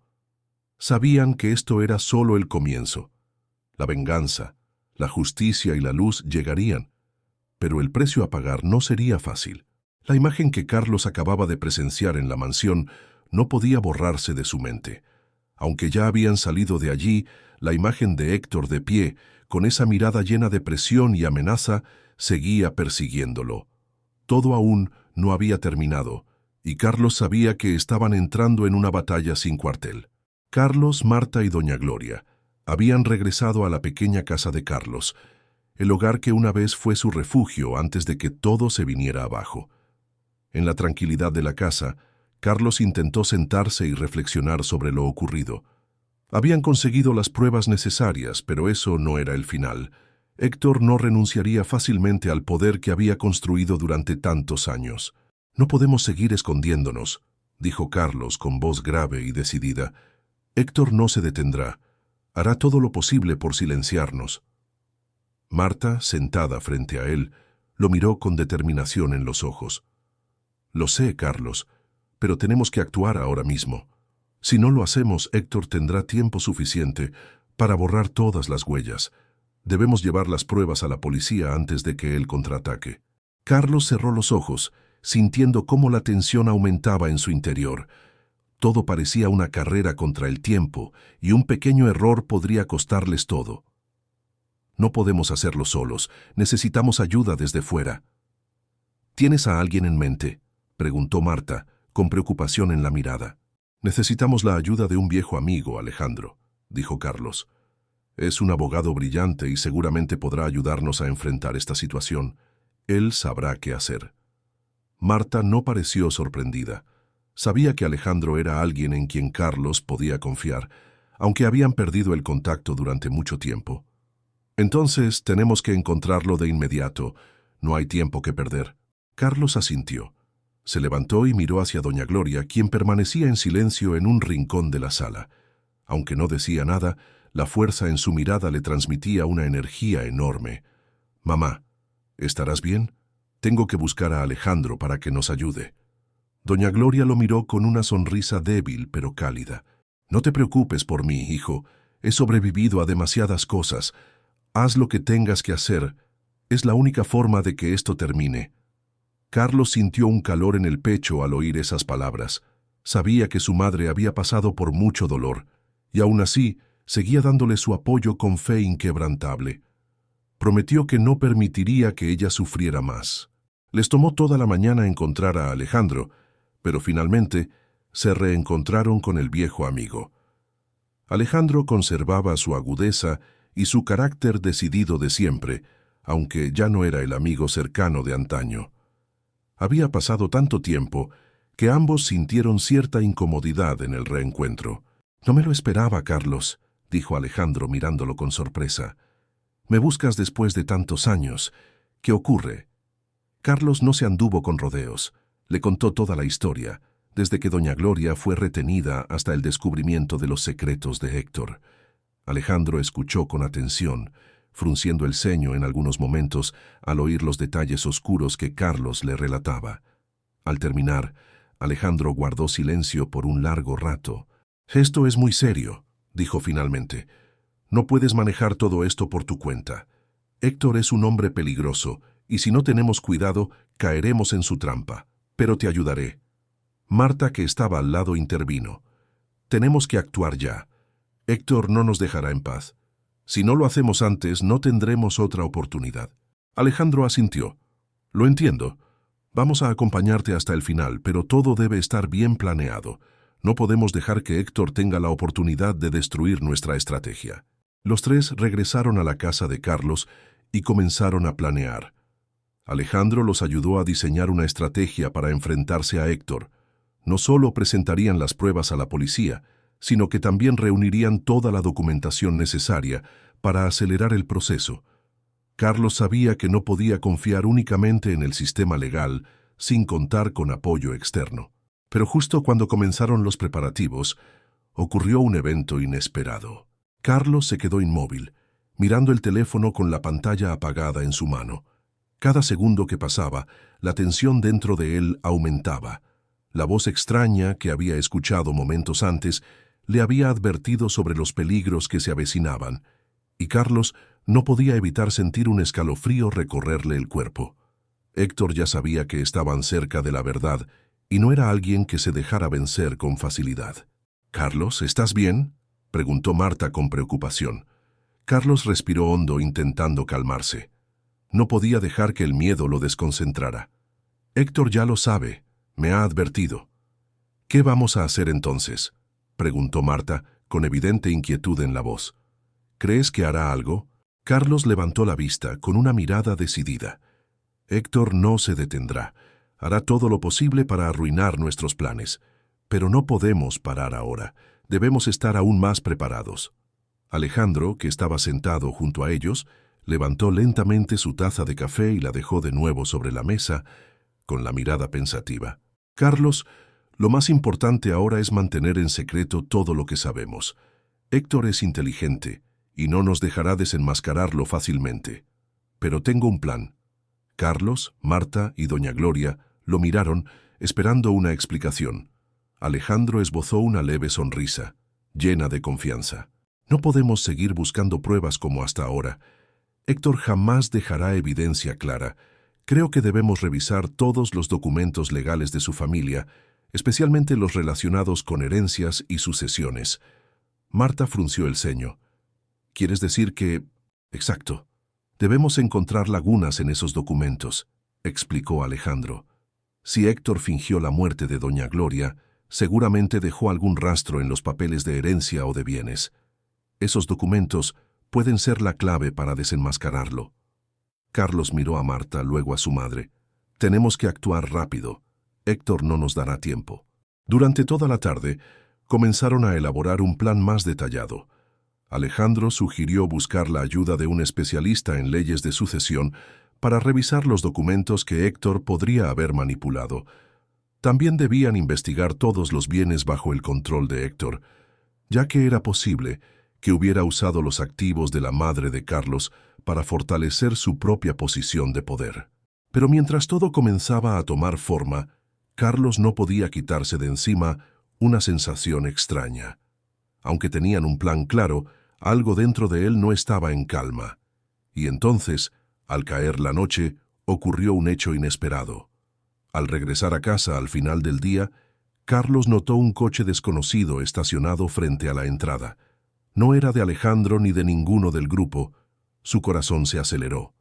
Sabían que esto era solo el comienzo. La venganza, la justicia y la luz llegarían, pero el precio a pagar no sería fácil. La imagen que Carlos acababa de presenciar en la mansión no podía borrarse de su mente. Aunque ya habían salido de allí, la imagen de Héctor de pie, con esa mirada llena de presión y amenaza, seguía persiguiéndolo. Todo aún no había terminado, y Carlos sabía que estaban entrando en una batalla sin cuartel. Carlos, Marta y doña Gloria habían regresado a la pequeña casa de Carlos, el hogar que una vez fue su refugio antes de que todo se viniera abajo. En la tranquilidad de la casa, Carlos intentó sentarse y reflexionar sobre lo ocurrido. Habían conseguido las pruebas necesarias, pero eso no era el final. Héctor no renunciaría fácilmente al poder que había construido durante tantos años. «No podemos seguir escondiéndonos», dijo Carlos con voz grave y decidida. «Héctor no se detendrá. Hará todo lo posible por silenciarnos». Marta, sentada frente a él, lo miró con determinación en los ojos. «Lo sé, Carlos, pero tenemos que actuar ahora mismo. Si no lo hacemos, Héctor tendrá tiempo suficiente para borrar todas las huellas. Debemos llevar las pruebas a la policía antes de que él contraataque». Carlos cerró los ojos, sintiendo cómo la tensión aumentaba en su interior. Todo parecía una carrera contra el tiempo, y un pequeño error podría costarles todo. «No podemos hacerlo solos, necesitamos ayuda desde fuera». «¿Tienes a alguien en mente?», preguntó Marta, con preocupación en la mirada. «Necesitamos la ayuda de un viejo amigo, Alejandro», dijo Carlos. «Es un abogado brillante y seguramente podrá ayudarnos a enfrentar esta situación. Él sabrá qué hacer». Marta no pareció sorprendida. Sabía que Alejandro era alguien en quien Carlos podía confiar, aunque habían perdido el contacto durante mucho tiempo. «Entonces tenemos que encontrarlo de inmediato. No hay tiempo que perder». Carlos asintió. Se levantó y miró hacia doña Gloria, quien permanecía en silencio en un rincón de la sala. Aunque no decía nada, la fuerza en su mirada le transmitía una energía enorme. «Mamá, ¿estarás bien? Tengo que buscar a Alejandro para que nos ayude». Doña Gloria lo miró con una sonrisa débil pero cálida. «No te preocupes por mí, hijo. He sobrevivido a demasiadas cosas. Haz lo que tengas que hacer. Es la única forma de que esto termine». Carlos sintió un calor en el pecho al oír esas palabras. Sabía que su madre había pasado por mucho dolor, y aún así seguía dándole su apoyo con fe inquebrantable. Prometió que no permitiría que ella sufriera más. Les tomó toda la mañana encontrar a Alejandro, pero finalmente se reencontraron con el viejo amigo. Alejandro conservaba su agudeza y su carácter decidido de siempre, aunque ya no era el amigo cercano de antaño. Había pasado tanto tiempo que ambos sintieron cierta incomodidad en el reencuentro. «No me lo esperaba, Carlos», dijo Alejandro mirándolo con sorpresa. «Me buscas después de tantos años. ¿Qué ocurre?». Carlos no se anduvo con rodeos. Le contó toda la historia, desde que doña Gloria fue retenida hasta el descubrimiento de los secretos de Héctor. Alejandro escuchó con atención, frunciendo el ceño en algunos momentos al oír los detalles oscuros que Carlos le relataba. Al terminar, Alejandro guardó silencio por un largo rato. «Esto es muy serio», dijo finalmente. «No puedes manejar todo esto por tu cuenta. Héctor es un hombre peligroso, y si no tenemos cuidado, caeremos en su trampa. Pero te ayudaré». Marta, que estaba al lado, intervino. «Tenemos que actuar ya. Héctor no nos dejará en paz. Si no lo hacemos antes, no tendremos otra oportunidad». Alejandro asintió. «Lo entiendo. Vamos a acompañarte hasta el final, pero todo debe estar bien planeado. No podemos dejar que Héctor tenga la oportunidad de destruir nuestra estrategia». Los tres regresaron a la casa de Carlos y comenzaron a planear. Alejandro los ayudó a diseñar una estrategia para enfrentarse a Héctor. No solo presentarían las pruebas a la policía, sino que también reunirían toda la documentación necesaria para acelerar el proceso. Carlos sabía que no podía confiar únicamente en el sistema legal sin contar con apoyo externo. Pero justo cuando comenzaron los preparativos, ocurrió un evento inesperado. Carlos se quedó inmóvil, mirando el teléfono con la pantalla apagada en su mano. Cada segundo que pasaba, la tensión dentro de él aumentaba. La voz extraña que había escuchado momentos antes le había advertido sobre los peligros que se avecinaban, y Carlos no podía evitar sentir un escalofrío recorrerle el cuerpo. Héctor ya sabía que estaban cerca de la verdad, y no era alguien que se dejara vencer con facilidad. «Carlos, ¿estás bien?», preguntó Marta con preocupación. Carlos respiró hondo intentando calmarse. No podía dejar que el miedo lo desconcentrara. «Héctor ya lo sabe, me ha advertido». «¿Qué vamos a hacer entonces?», preguntó Marta con evidente inquietud en la voz. «¿Crees que hará algo?». Carlos levantó la vista con una mirada decidida. «Héctor no se detendrá. Hará todo lo posible para arruinar nuestros planes. Pero no podemos parar ahora. Debemos estar aún más preparados». Alejandro, que estaba sentado junto a ellos, levantó lentamente su taza de café y la dejó de nuevo sobre la mesa, con la mirada pensativa. «Carlos, lo más importante ahora es mantener en secreto todo lo que sabemos. Héctor es inteligente y no nos dejará desenmascararlo fácilmente. Pero tengo un plan». Carlos, Marta y doña Gloria lo miraron, esperando una explicación. Alejandro esbozó una leve sonrisa, llena de confianza. «No podemos seguir buscando pruebas como hasta ahora. Héctor jamás dejará evidencia clara. Creo que debemos revisar todos los documentos legales de su familia, especialmente los relacionados con herencias y sucesiones». Marta frunció el ceño. «¿Quieres decir que...?» «Exacto. Debemos encontrar lagunas en esos documentos», explicó Alejandro. «Si Héctor fingió la muerte de doña Gloria, seguramente dejó algún rastro en los papeles de herencia o de bienes. Esos documentos pueden ser la clave para desenmascararlo». Carlos miró a Marta, luego a su madre. «Tenemos que actuar rápido. Héctor no nos dará tiempo». Durante toda la tarde, comenzaron a elaborar un plan más detallado. Alejandro sugirió buscar la ayuda de un especialista en leyes de sucesión para revisar los documentos que Héctor podría haber manipulado. También debían investigar todos los bienes bajo el control de Héctor, ya que era posible que hubiera usado los activos de la madre de Carlos para fortalecer su propia posición de poder. Pero mientras todo comenzaba a tomar forma, Carlos no podía quitarse de encima una sensación extraña. Aunque tenían un plan claro, algo dentro de él no estaba en calma. Y entonces, al caer la noche, ocurrió un hecho inesperado. Al regresar a casa al final del día, Carlos notó un coche desconocido estacionado frente a la entrada. No era de Alejandro ni de ninguno del grupo. Su corazón se aceleró.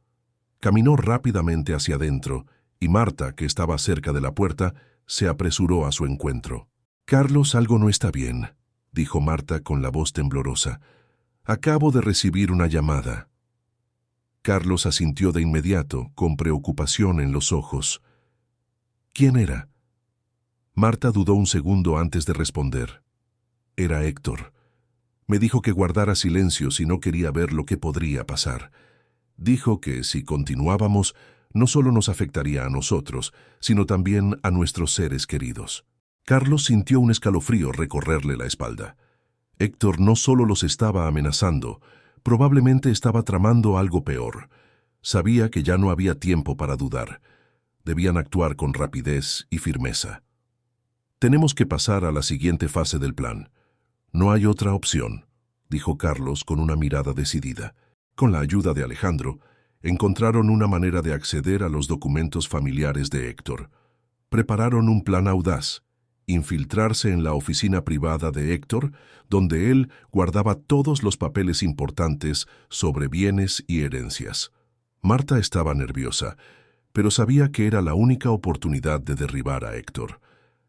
Caminó rápidamente hacia adentro, y Marta, que estaba cerca de la puerta, se apresuró a su encuentro. «Carlos, algo no está bien», dijo Marta con la voz temblorosa. «Acabo de recibir una llamada». Carlos asintió de inmediato, con preocupación en los ojos. «¿Quién era?». Marta dudó un segundo antes de responder. «Era Héctor. Me dijo que guardara silencio si no quería ver lo que podría pasar. Dijo que si continuábamos, no solo nos afectaría a nosotros, sino también a nuestros seres queridos». Carlos sintió un escalofrío recorrerle la espalda. Héctor no solo los estaba amenazando, probablemente estaba tramando algo peor. Sabía que ya no había tiempo para dudar. Debían actuar con rapidez y firmeza. «Tenemos que pasar a la siguiente fase del plan. No hay otra opción», dijo Carlos con una mirada decidida. Con la ayuda de Alejandro, encontraron una manera de acceder a los documentos familiares de Héctor. Prepararon un plan audaz: infiltrarse en la oficina privada de Héctor, donde él guardaba todos los papeles importantes sobre bienes y herencias. Marta estaba nerviosa, pero sabía que era la única oportunidad de derribar a Héctor.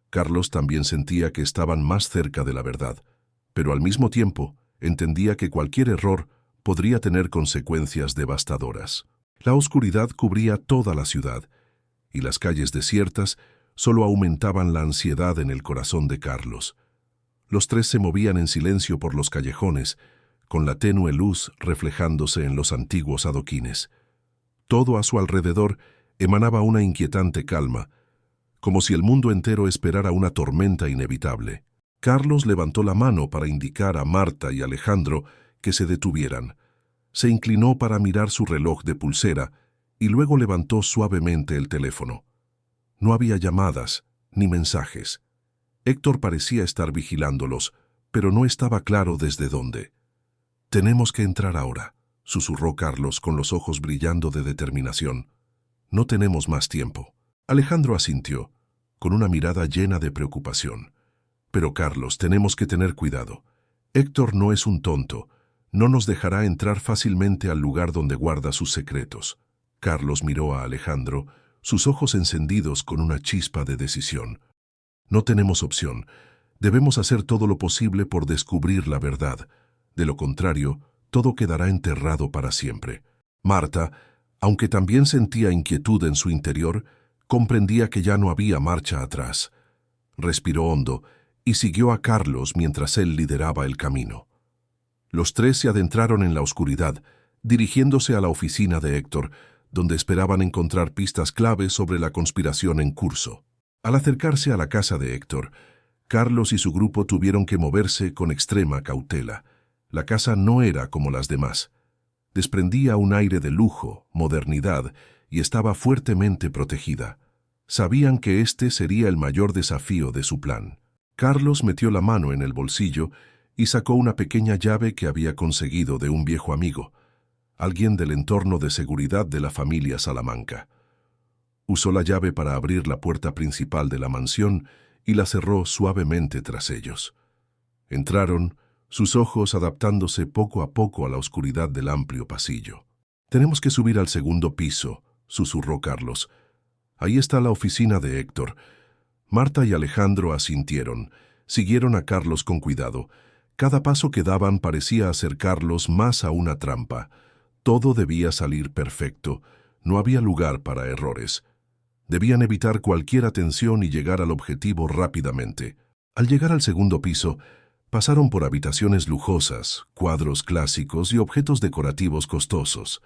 Carlos también sentía que estaban más cerca de la verdad, pero al mismo tiempo entendía que cualquier error podría tener consecuencias devastadoras. La oscuridad cubría toda la ciudad, y las calles desiertas solo aumentaban la ansiedad en el corazón de Carlos. Los tres se movían en silencio por los callejones, con la tenue luz reflejándose en los antiguos adoquines. Todo a su alrededor emanaba una inquietante calma, como si el mundo entero esperara una tormenta inevitable. Carlos levantó la mano para indicar a Marta y Alejandro que se detuvieran. Se inclinó para mirar su reloj de pulsera y luego levantó suavemente el teléfono. No había llamadas ni mensajes. Héctor parecía estar vigilándolos, pero no estaba claro desde dónde. «Tenemos que entrar ahora», susurró Carlos con los ojos brillando de determinación. «No tenemos más tiempo». Alejandro asintió, con una mirada llena de preocupación. Pero Carlos, tenemos que tener cuidado. Héctor no es un tonto. No nos dejará entrar fácilmente al lugar donde guarda sus secretos. Carlos miró a Alejandro, sus ojos encendidos con una chispa de decisión. No tenemos opción. Debemos hacer todo lo posible por descubrir la verdad. De lo contrario, todo quedará enterrado para siempre. Marta, aunque también sentía inquietud en su interior, comprendía que ya no había marcha atrás. Respiró hondo y siguió a Carlos mientras él lideraba el camino. Los tres se adentraron en la oscuridad, dirigiéndose a la oficina de Héctor, donde esperaban encontrar pistas claves sobre la conspiración en curso. Al acercarse a la casa de Héctor, Carlos y su grupo tuvieron que moverse con extrema cautela. La casa no era como las demás. Desprendía un aire de lujo, modernidad, y estaba fuertemente protegida. Sabían que este sería el mayor desafío de su plan. Carlos metió la mano en el bolsillo y sacó una pequeña llave que había conseguido de un viejo amigo, alguien del entorno de seguridad de la familia Salamanca. Usó la llave para abrir la puerta principal de la mansión y la cerró suavemente tras ellos. Entraron, sus ojos adaptándose poco a poco a la oscuridad del amplio pasillo. «Tenemos que subir al segundo piso», susurró Carlos. «Ahí está la oficina de Héctor». Marta y Alejandro asintieron, siguieron a Carlos con cuidado. Cada paso que daban parecía acercarlos más a una trampa. Todo debía salir perfecto, no había lugar para errores. Debían evitar cualquier tensión y llegar al objetivo rápidamente. Al llegar al segundo piso, pasaron por habitaciones lujosas, cuadros clásicos y objetos decorativos costosos.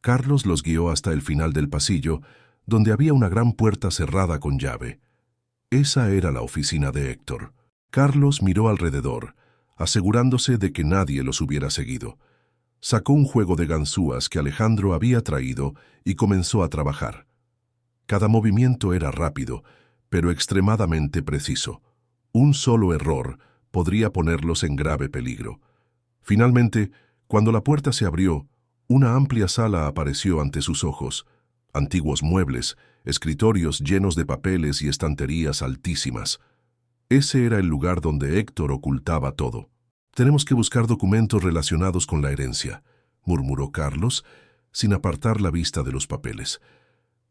Carlos los guió hasta el final del pasillo, donde había una gran puerta cerrada con llave. Esa era la oficina de Héctor. Carlos miró alrededor, asegurándose de que nadie los hubiera seguido. Sacó un juego de ganzúas que Alejandro había traído y comenzó a trabajar. Cada movimiento era rápido, pero extremadamente preciso. Un solo error podría ponerlos en grave peligro. Finalmente, cuando la puerta se abrió, una amplia sala apareció ante sus ojos. Antiguos muebles, escritorios llenos de papeles y estanterías altísimas. Ese era el lugar donde Héctor ocultaba todo. «Tenemos que buscar documentos relacionados con la herencia», murmuró Carlos, sin apartar la vista de los papeles.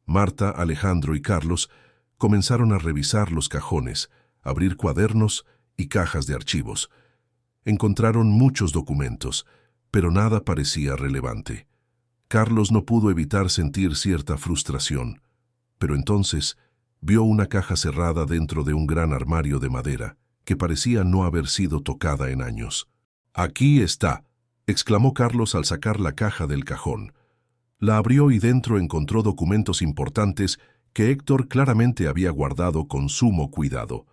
Marta, Alejandro y Carlos comenzaron a revisar los cajones, abrir cuadernos y cajas de archivos. Encontraron muchos documentos, pero nada parecía relevante. Carlos no pudo evitar sentir cierta frustración, pero entonces vio una caja cerrada dentro de un gran armario de madera que parecía no haber sido tocada en años. «Aquí está», exclamó Carlos al sacar la caja del cajón. La abrió y dentro encontró documentos importantes que Héctor claramente había guardado con sumo cuidado.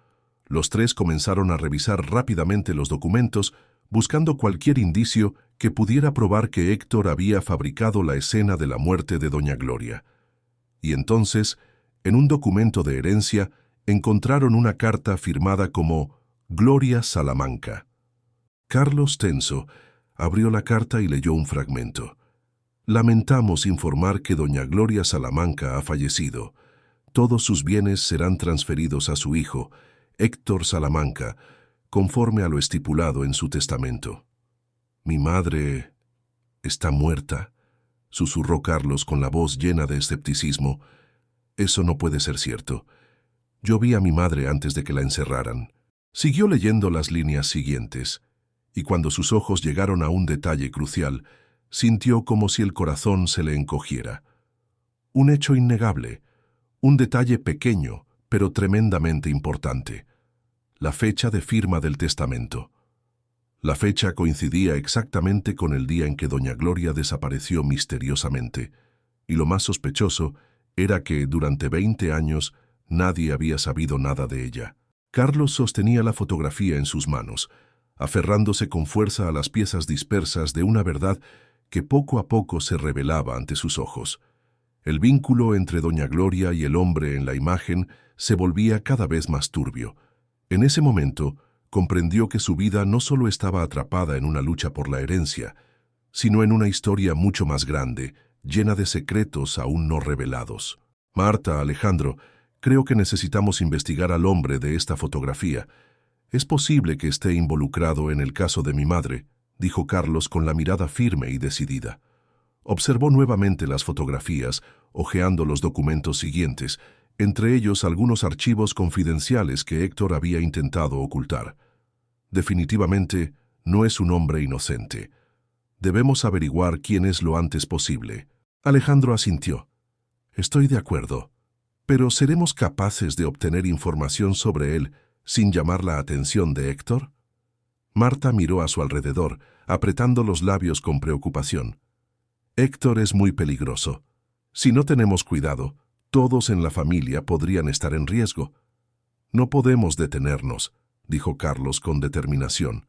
Los tres comenzaron a revisar rápidamente los documentos, buscando cualquier indicio que pudiera probar que Héctor había fabricado la escena de la muerte de doña Gloria. Y entonces, en un documento de herencia, encontraron una carta firmada como Gloria Salamanca. Carlos, tenso, abrió la carta y leyó un fragmento. «Lamentamos informar que doña Gloria Salamanca ha fallecido. Todos sus bienes serán transferidos a su hijo, Héctor Salamanca, conforme a lo estipulado en su testamento». «Mi madre está muerta», susurró Carlos con la voz llena de escepticismo. «Eso no puede ser cierto. Yo vi a mi madre antes de que la encerraran». Siguió leyendo las líneas siguientes, y cuando sus ojos llegaron a un detalle crucial, sintió como si el corazón se le encogiera. Un hecho innegable, un detalle pequeño, pero tremendamente importante. La fecha de firma del testamento. La fecha coincidía exactamente con el día en que doña Gloria desapareció misteriosamente, y lo más sospechoso era que, durante 20 años, nadie había sabido nada de ella. Carlos sostenía la fotografía en sus manos, aferrándose con fuerza a las piezas dispersas de una verdad que poco a poco se revelaba ante sus ojos. El vínculo entre doña Gloria y el hombre en la imagen se volvía cada vez más turbio. En ese momento, comprendió que su vida no solo estaba atrapada en una lucha por la herencia, sino en una historia mucho más grande, llena de secretos aún no revelados. «Marta, Alejandro, creo que necesitamos investigar al hombre de esta fotografía. Es posible que esté involucrado en el caso de mi madre, dijo Carlos con la mirada firme y decidida. Observó nuevamente las fotografías, hojeando los documentos siguientes, entre ellos algunos archivos confidenciales que Héctor había intentado ocultar. Definitivamente, no es un hombre inocente. Debemos averiguar quién es lo antes posible. Alejandro asintió. Estoy de acuerdo, pero ¿seremos capaces de obtener información sobre él sin llamar la atención de Héctor? Marta miró a su alrededor, apretando los labios con preocupación. Héctor es muy peligroso. Si no tenemos cuidado, todos en la familia podrían estar en riesgo. No podemos detenernos, dijo Carlos con determinación.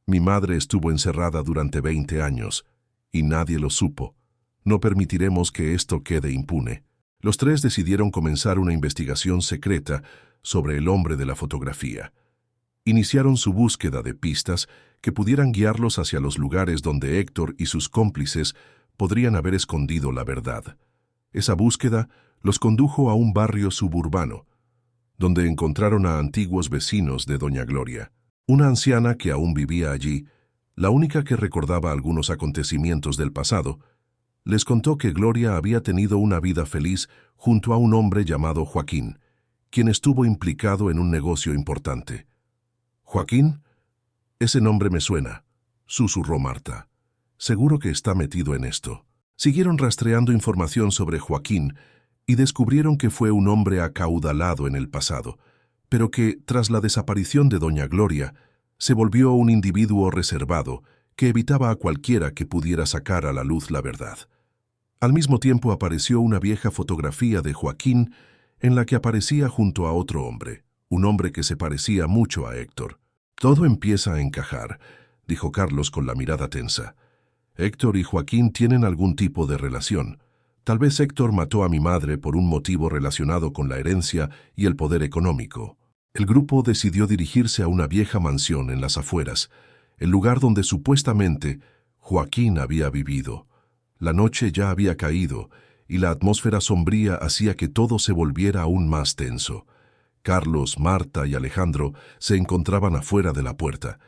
Mi madre estuvo encerrada durante 20 años, y nadie lo supo. No permitiremos que esto quede impune. Los tres decidieron comenzar una investigación secreta sobre el hombre de la fotografía. Iniciaron su búsqueda de pistas que pudieran guiarlos hacia los lugares donde Héctor y sus cómplices podrían haber escondido la verdad. Esa búsqueda los condujo a un barrio suburbano, donde encontraron a antiguos vecinos de Doña Gloria. Una anciana que aún vivía allí, la única que recordaba algunos acontecimientos del pasado, les contó que Gloria había tenido una vida feliz junto a un hombre llamado Joaquín, quien estuvo implicado en un negocio importante. ¿Joaquín? Ese nombre me suena, susurró Marta. Seguro que está metido en esto. Siguieron rastreando información sobre Joaquín y descubrieron que fue un hombre acaudalado en el pasado, pero que, tras la desaparición de Doña Gloria, se volvió un individuo reservado que evitaba a cualquiera que pudiera sacar a la luz la verdad. Al mismo tiempo apareció una vieja fotografía de Joaquín en la que aparecía junto a otro hombre, un hombre que se parecía mucho a Héctor. Todo empieza a encajar, dijo Carlos con la mirada tensa. Héctor y Joaquín tienen algún tipo de relación. Tal vez Héctor mató a mi madre por un motivo relacionado con la herencia y el poder económico. El grupo decidió dirigirse a una vieja mansión en las afueras, el lugar donde supuestamente Joaquín había vivido. La noche ya había caído y la atmósfera sombría hacía que todo se volviera aún más tenso. Carlos, Marta y Alejandro se encontraban afuera de la puerta,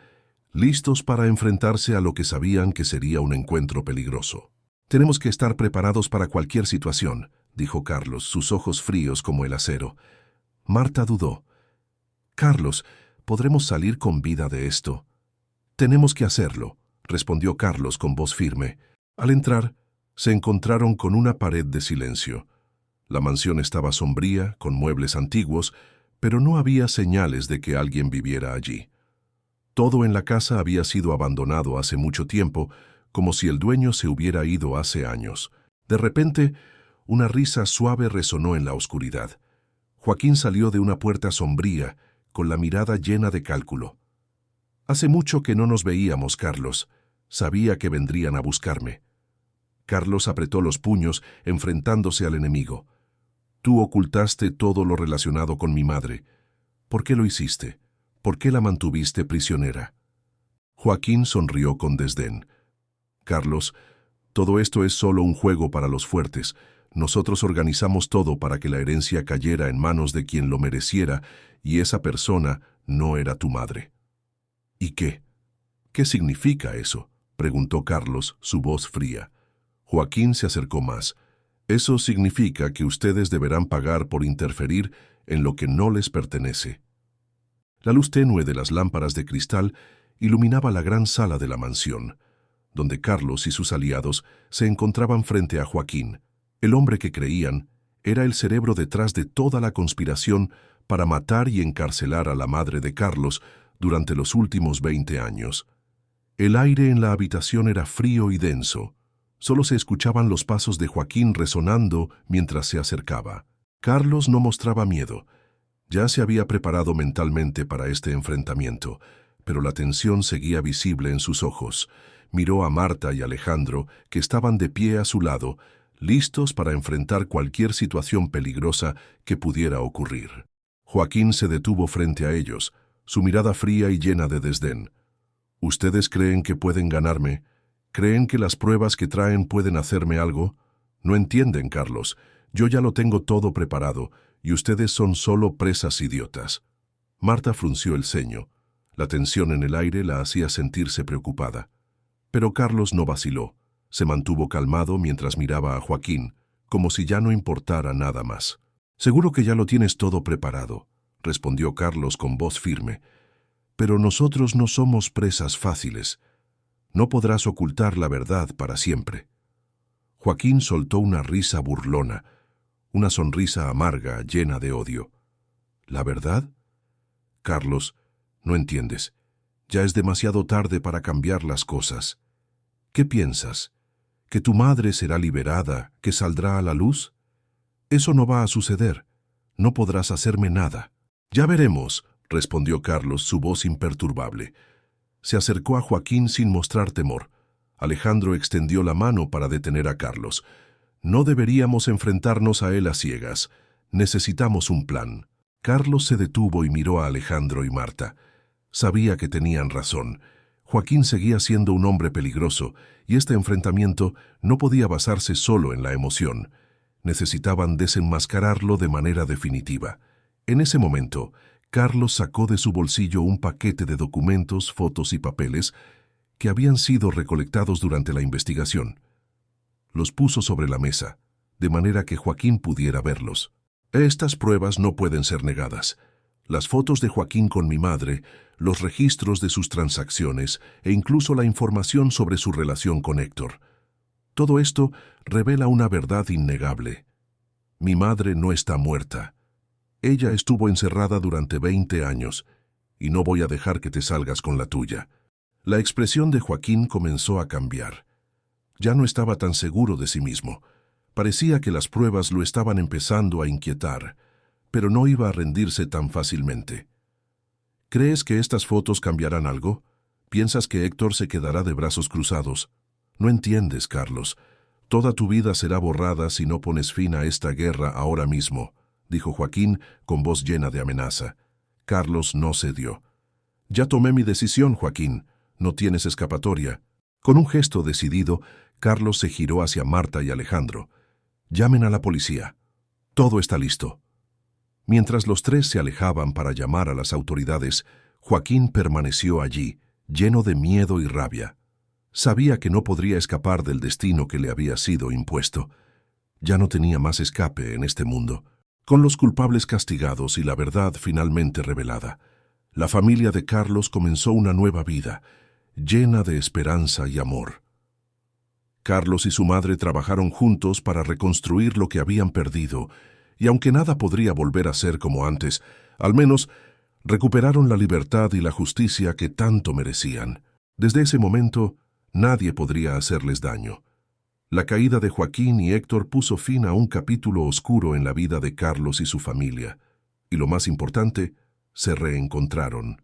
listos para enfrentarse a lo que sabían que sería un encuentro peligroso. Tenemos que estar preparados para cualquier situación, dijo Carlos, sus ojos fríos como el acero. Marta dudó. Carlos, ¿podremos salir con vida de esto? Tenemos que hacerlo, respondió Carlos con voz firme. Al entrar, se encontraron con una pared de silencio. La mansión estaba sombría, con muebles antiguos, pero no había señales de que alguien viviera allí. Todo en la casa había sido abandonado hace mucho tiempo, como si el dueño se hubiera ido hace años. De repente, una risa suave resonó en la oscuridad. Joaquín salió de una puerta sombría, con la mirada llena de cálculo. Hace mucho que no nos veíamos, Carlos. Sabía que vendrían a buscarme. Carlos apretó los puños, enfrentándose al enemigo. Tú ocultaste todo lo relacionado con mi madre. ¿Por qué lo hiciste? ¿Por qué la mantuviste prisionera? Joaquín sonrió con desdén. Carlos, todo esto es solo un juego para los fuertes. Nosotros organizamos todo para que la herencia cayera en manos de quien lo mereciera, y esa persona no era tu madre. ¿Y qué? ¿Qué significa eso?, preguntó Carlos, su voz fría. Joaquín se acercó más. Eso significa que ustedes deberán pagar por interferir en lo que no les pertenece. La luz tenue de las lámparas de cristal iluminaba la gran sala de la mansión, donde Carlos y sus aliados se encontraban frente a Joaquín. El hombre que creían era el cerebro detrás de toda la conspiración para matar y encarcelar a la madre de Carlos durante los últimos 20 años. El aire en la habitación era frío y denso. Solo se escuchaban los pasos de Joaquín resonando mientras se acercaba. Carlos no mostraba miedo. Ya se había preparado mentalmente para este enfrentamiento, pero la tensión seguía visible en sus ojos. Miró a Marta y Alejandro, que estaban de pie a su lado, listos para enfrentar cualquier situación peligrosa que pudiera ocurrir. Joaquín se detuvo frente a ellos, su mirada fría y llena de desdén. ¿Ustedes creen que pueden ganarme? ¿Creen que las pruebas que traen pueden hacerme algo? No entienden, Carlos. Yo ya lo tengo todo preparado, y ustedes son solo presas idiotas. Marta frunció el ceño. La tensión en el aire la hacía sentirse preocupada. Pero Carlos no vaciló. Se mantuvo calmado mientras miraba a Joaquín, como si ya no importara nada más. «Seguro que ya lo tienes todo preparado», respondió Carlos con voz firme. «Pero nosotros no somos presas fáciles. No podrás ocultar la verdad para siempre». Joaquín soltó una risa burlona, una sonrisa amarga llena de odio. «¿La verdad? Carlos, no entiendes. Ya es demasiado tarde para cambiar las cosas. ¿Qué piensas? ¿Que tu madre será liberada, que saldrá a la luz? Eso no va a suceder. No podrás hacerme nada». «Ya veremos», respondió Carlos, su voz imperturbable. Se acercó a Joaquín sin mostrar temor. Alejandro extendió la mano para detener a Carlos. «No deberíamos enfrentarnos a él a ciegas. Necesitamos un plan». Carlos se detuvo y miró a Alejandro y Marta. Sabía que tenían razón. Joaquín seguía siendo un hombre peligroso, y este enfrentamiento no podía basarse solo en la emoción. Necesitaban desenmascararlo de manera definitiva. En ese momento, Carlos sacó de su bolsillo un paquete de documentos, fotos y papeles que habían sido recolectados durante la investigación. Los puso sobre la mesa, de manera que Joaquín pudiera verlos. «Estas pruebas no pueden ser negadas. Las fotos de Joaquín con mi madre, los registros de sus transacciones e incluso la información sobre su relación con Héctor. Todo esto revela una verdad innegable. Mi madre no está muerta. Ella estuvo encerrada durante 20 años, y no voy a dejar que te salgas con la tuya». La expresión de Joaquín comenzó a cambiar. Ya no estaba tan seguro de sí mismo. Parecía que las pruebas lo estaban empezando a inquietar, pero no iba a rendirse tan fácilmente. «¿Crees que estas fotos cambiarán algo? ¿Piensas que Héctor se quedará de brazos cruzados? No entiendes, Carlos. Toda tu vida será borrada si no pones fin a esta guerra ahora mismo», dijo Joaquín con voz llena de amenaza. Carlos no cedió. «Ya tomé mi decisión, Joaquín. No tienes escapatoria». Con un gesto decidido, Carlos se giró hacia Marta y Alejandro. «Llamen a la policía. Todo está listo». Mientras los tres se alejaban para llamar a las autoridades, Joaquín permaneció allí, lleno de miedo y rabia. Sabía que no podría escapar del destino que le había sido impuesto. Ya no tenía más escape en este mundo. Con los culpables castigados y la verdad finalmente revelada, la familia de Carlos comenzó una nueva vida, llena de esperanza y amor. Carlos y su madre trabajaron juntos para reconstruir lo que habían perdido, y aunque nada podría volver a ser como antes, al menos recuperaron la libertad y la justicia que tanto merecían. Desde ese momento, nadie podría hacerles daño. La caída de Joaquín y Héctor puso fin a un capítulo oscuro en la vida de Carlos y su familia, y lo más importante, se reencontraron,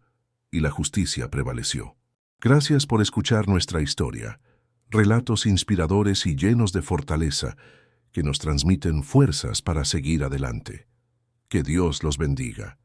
y la justicia prevaleció. Gracias por escuchar nuestra historia, relatos inspiradores y llenos de fortaleza que nos transmiten fuerzas para seguir adelante. Que Dios los bendiga.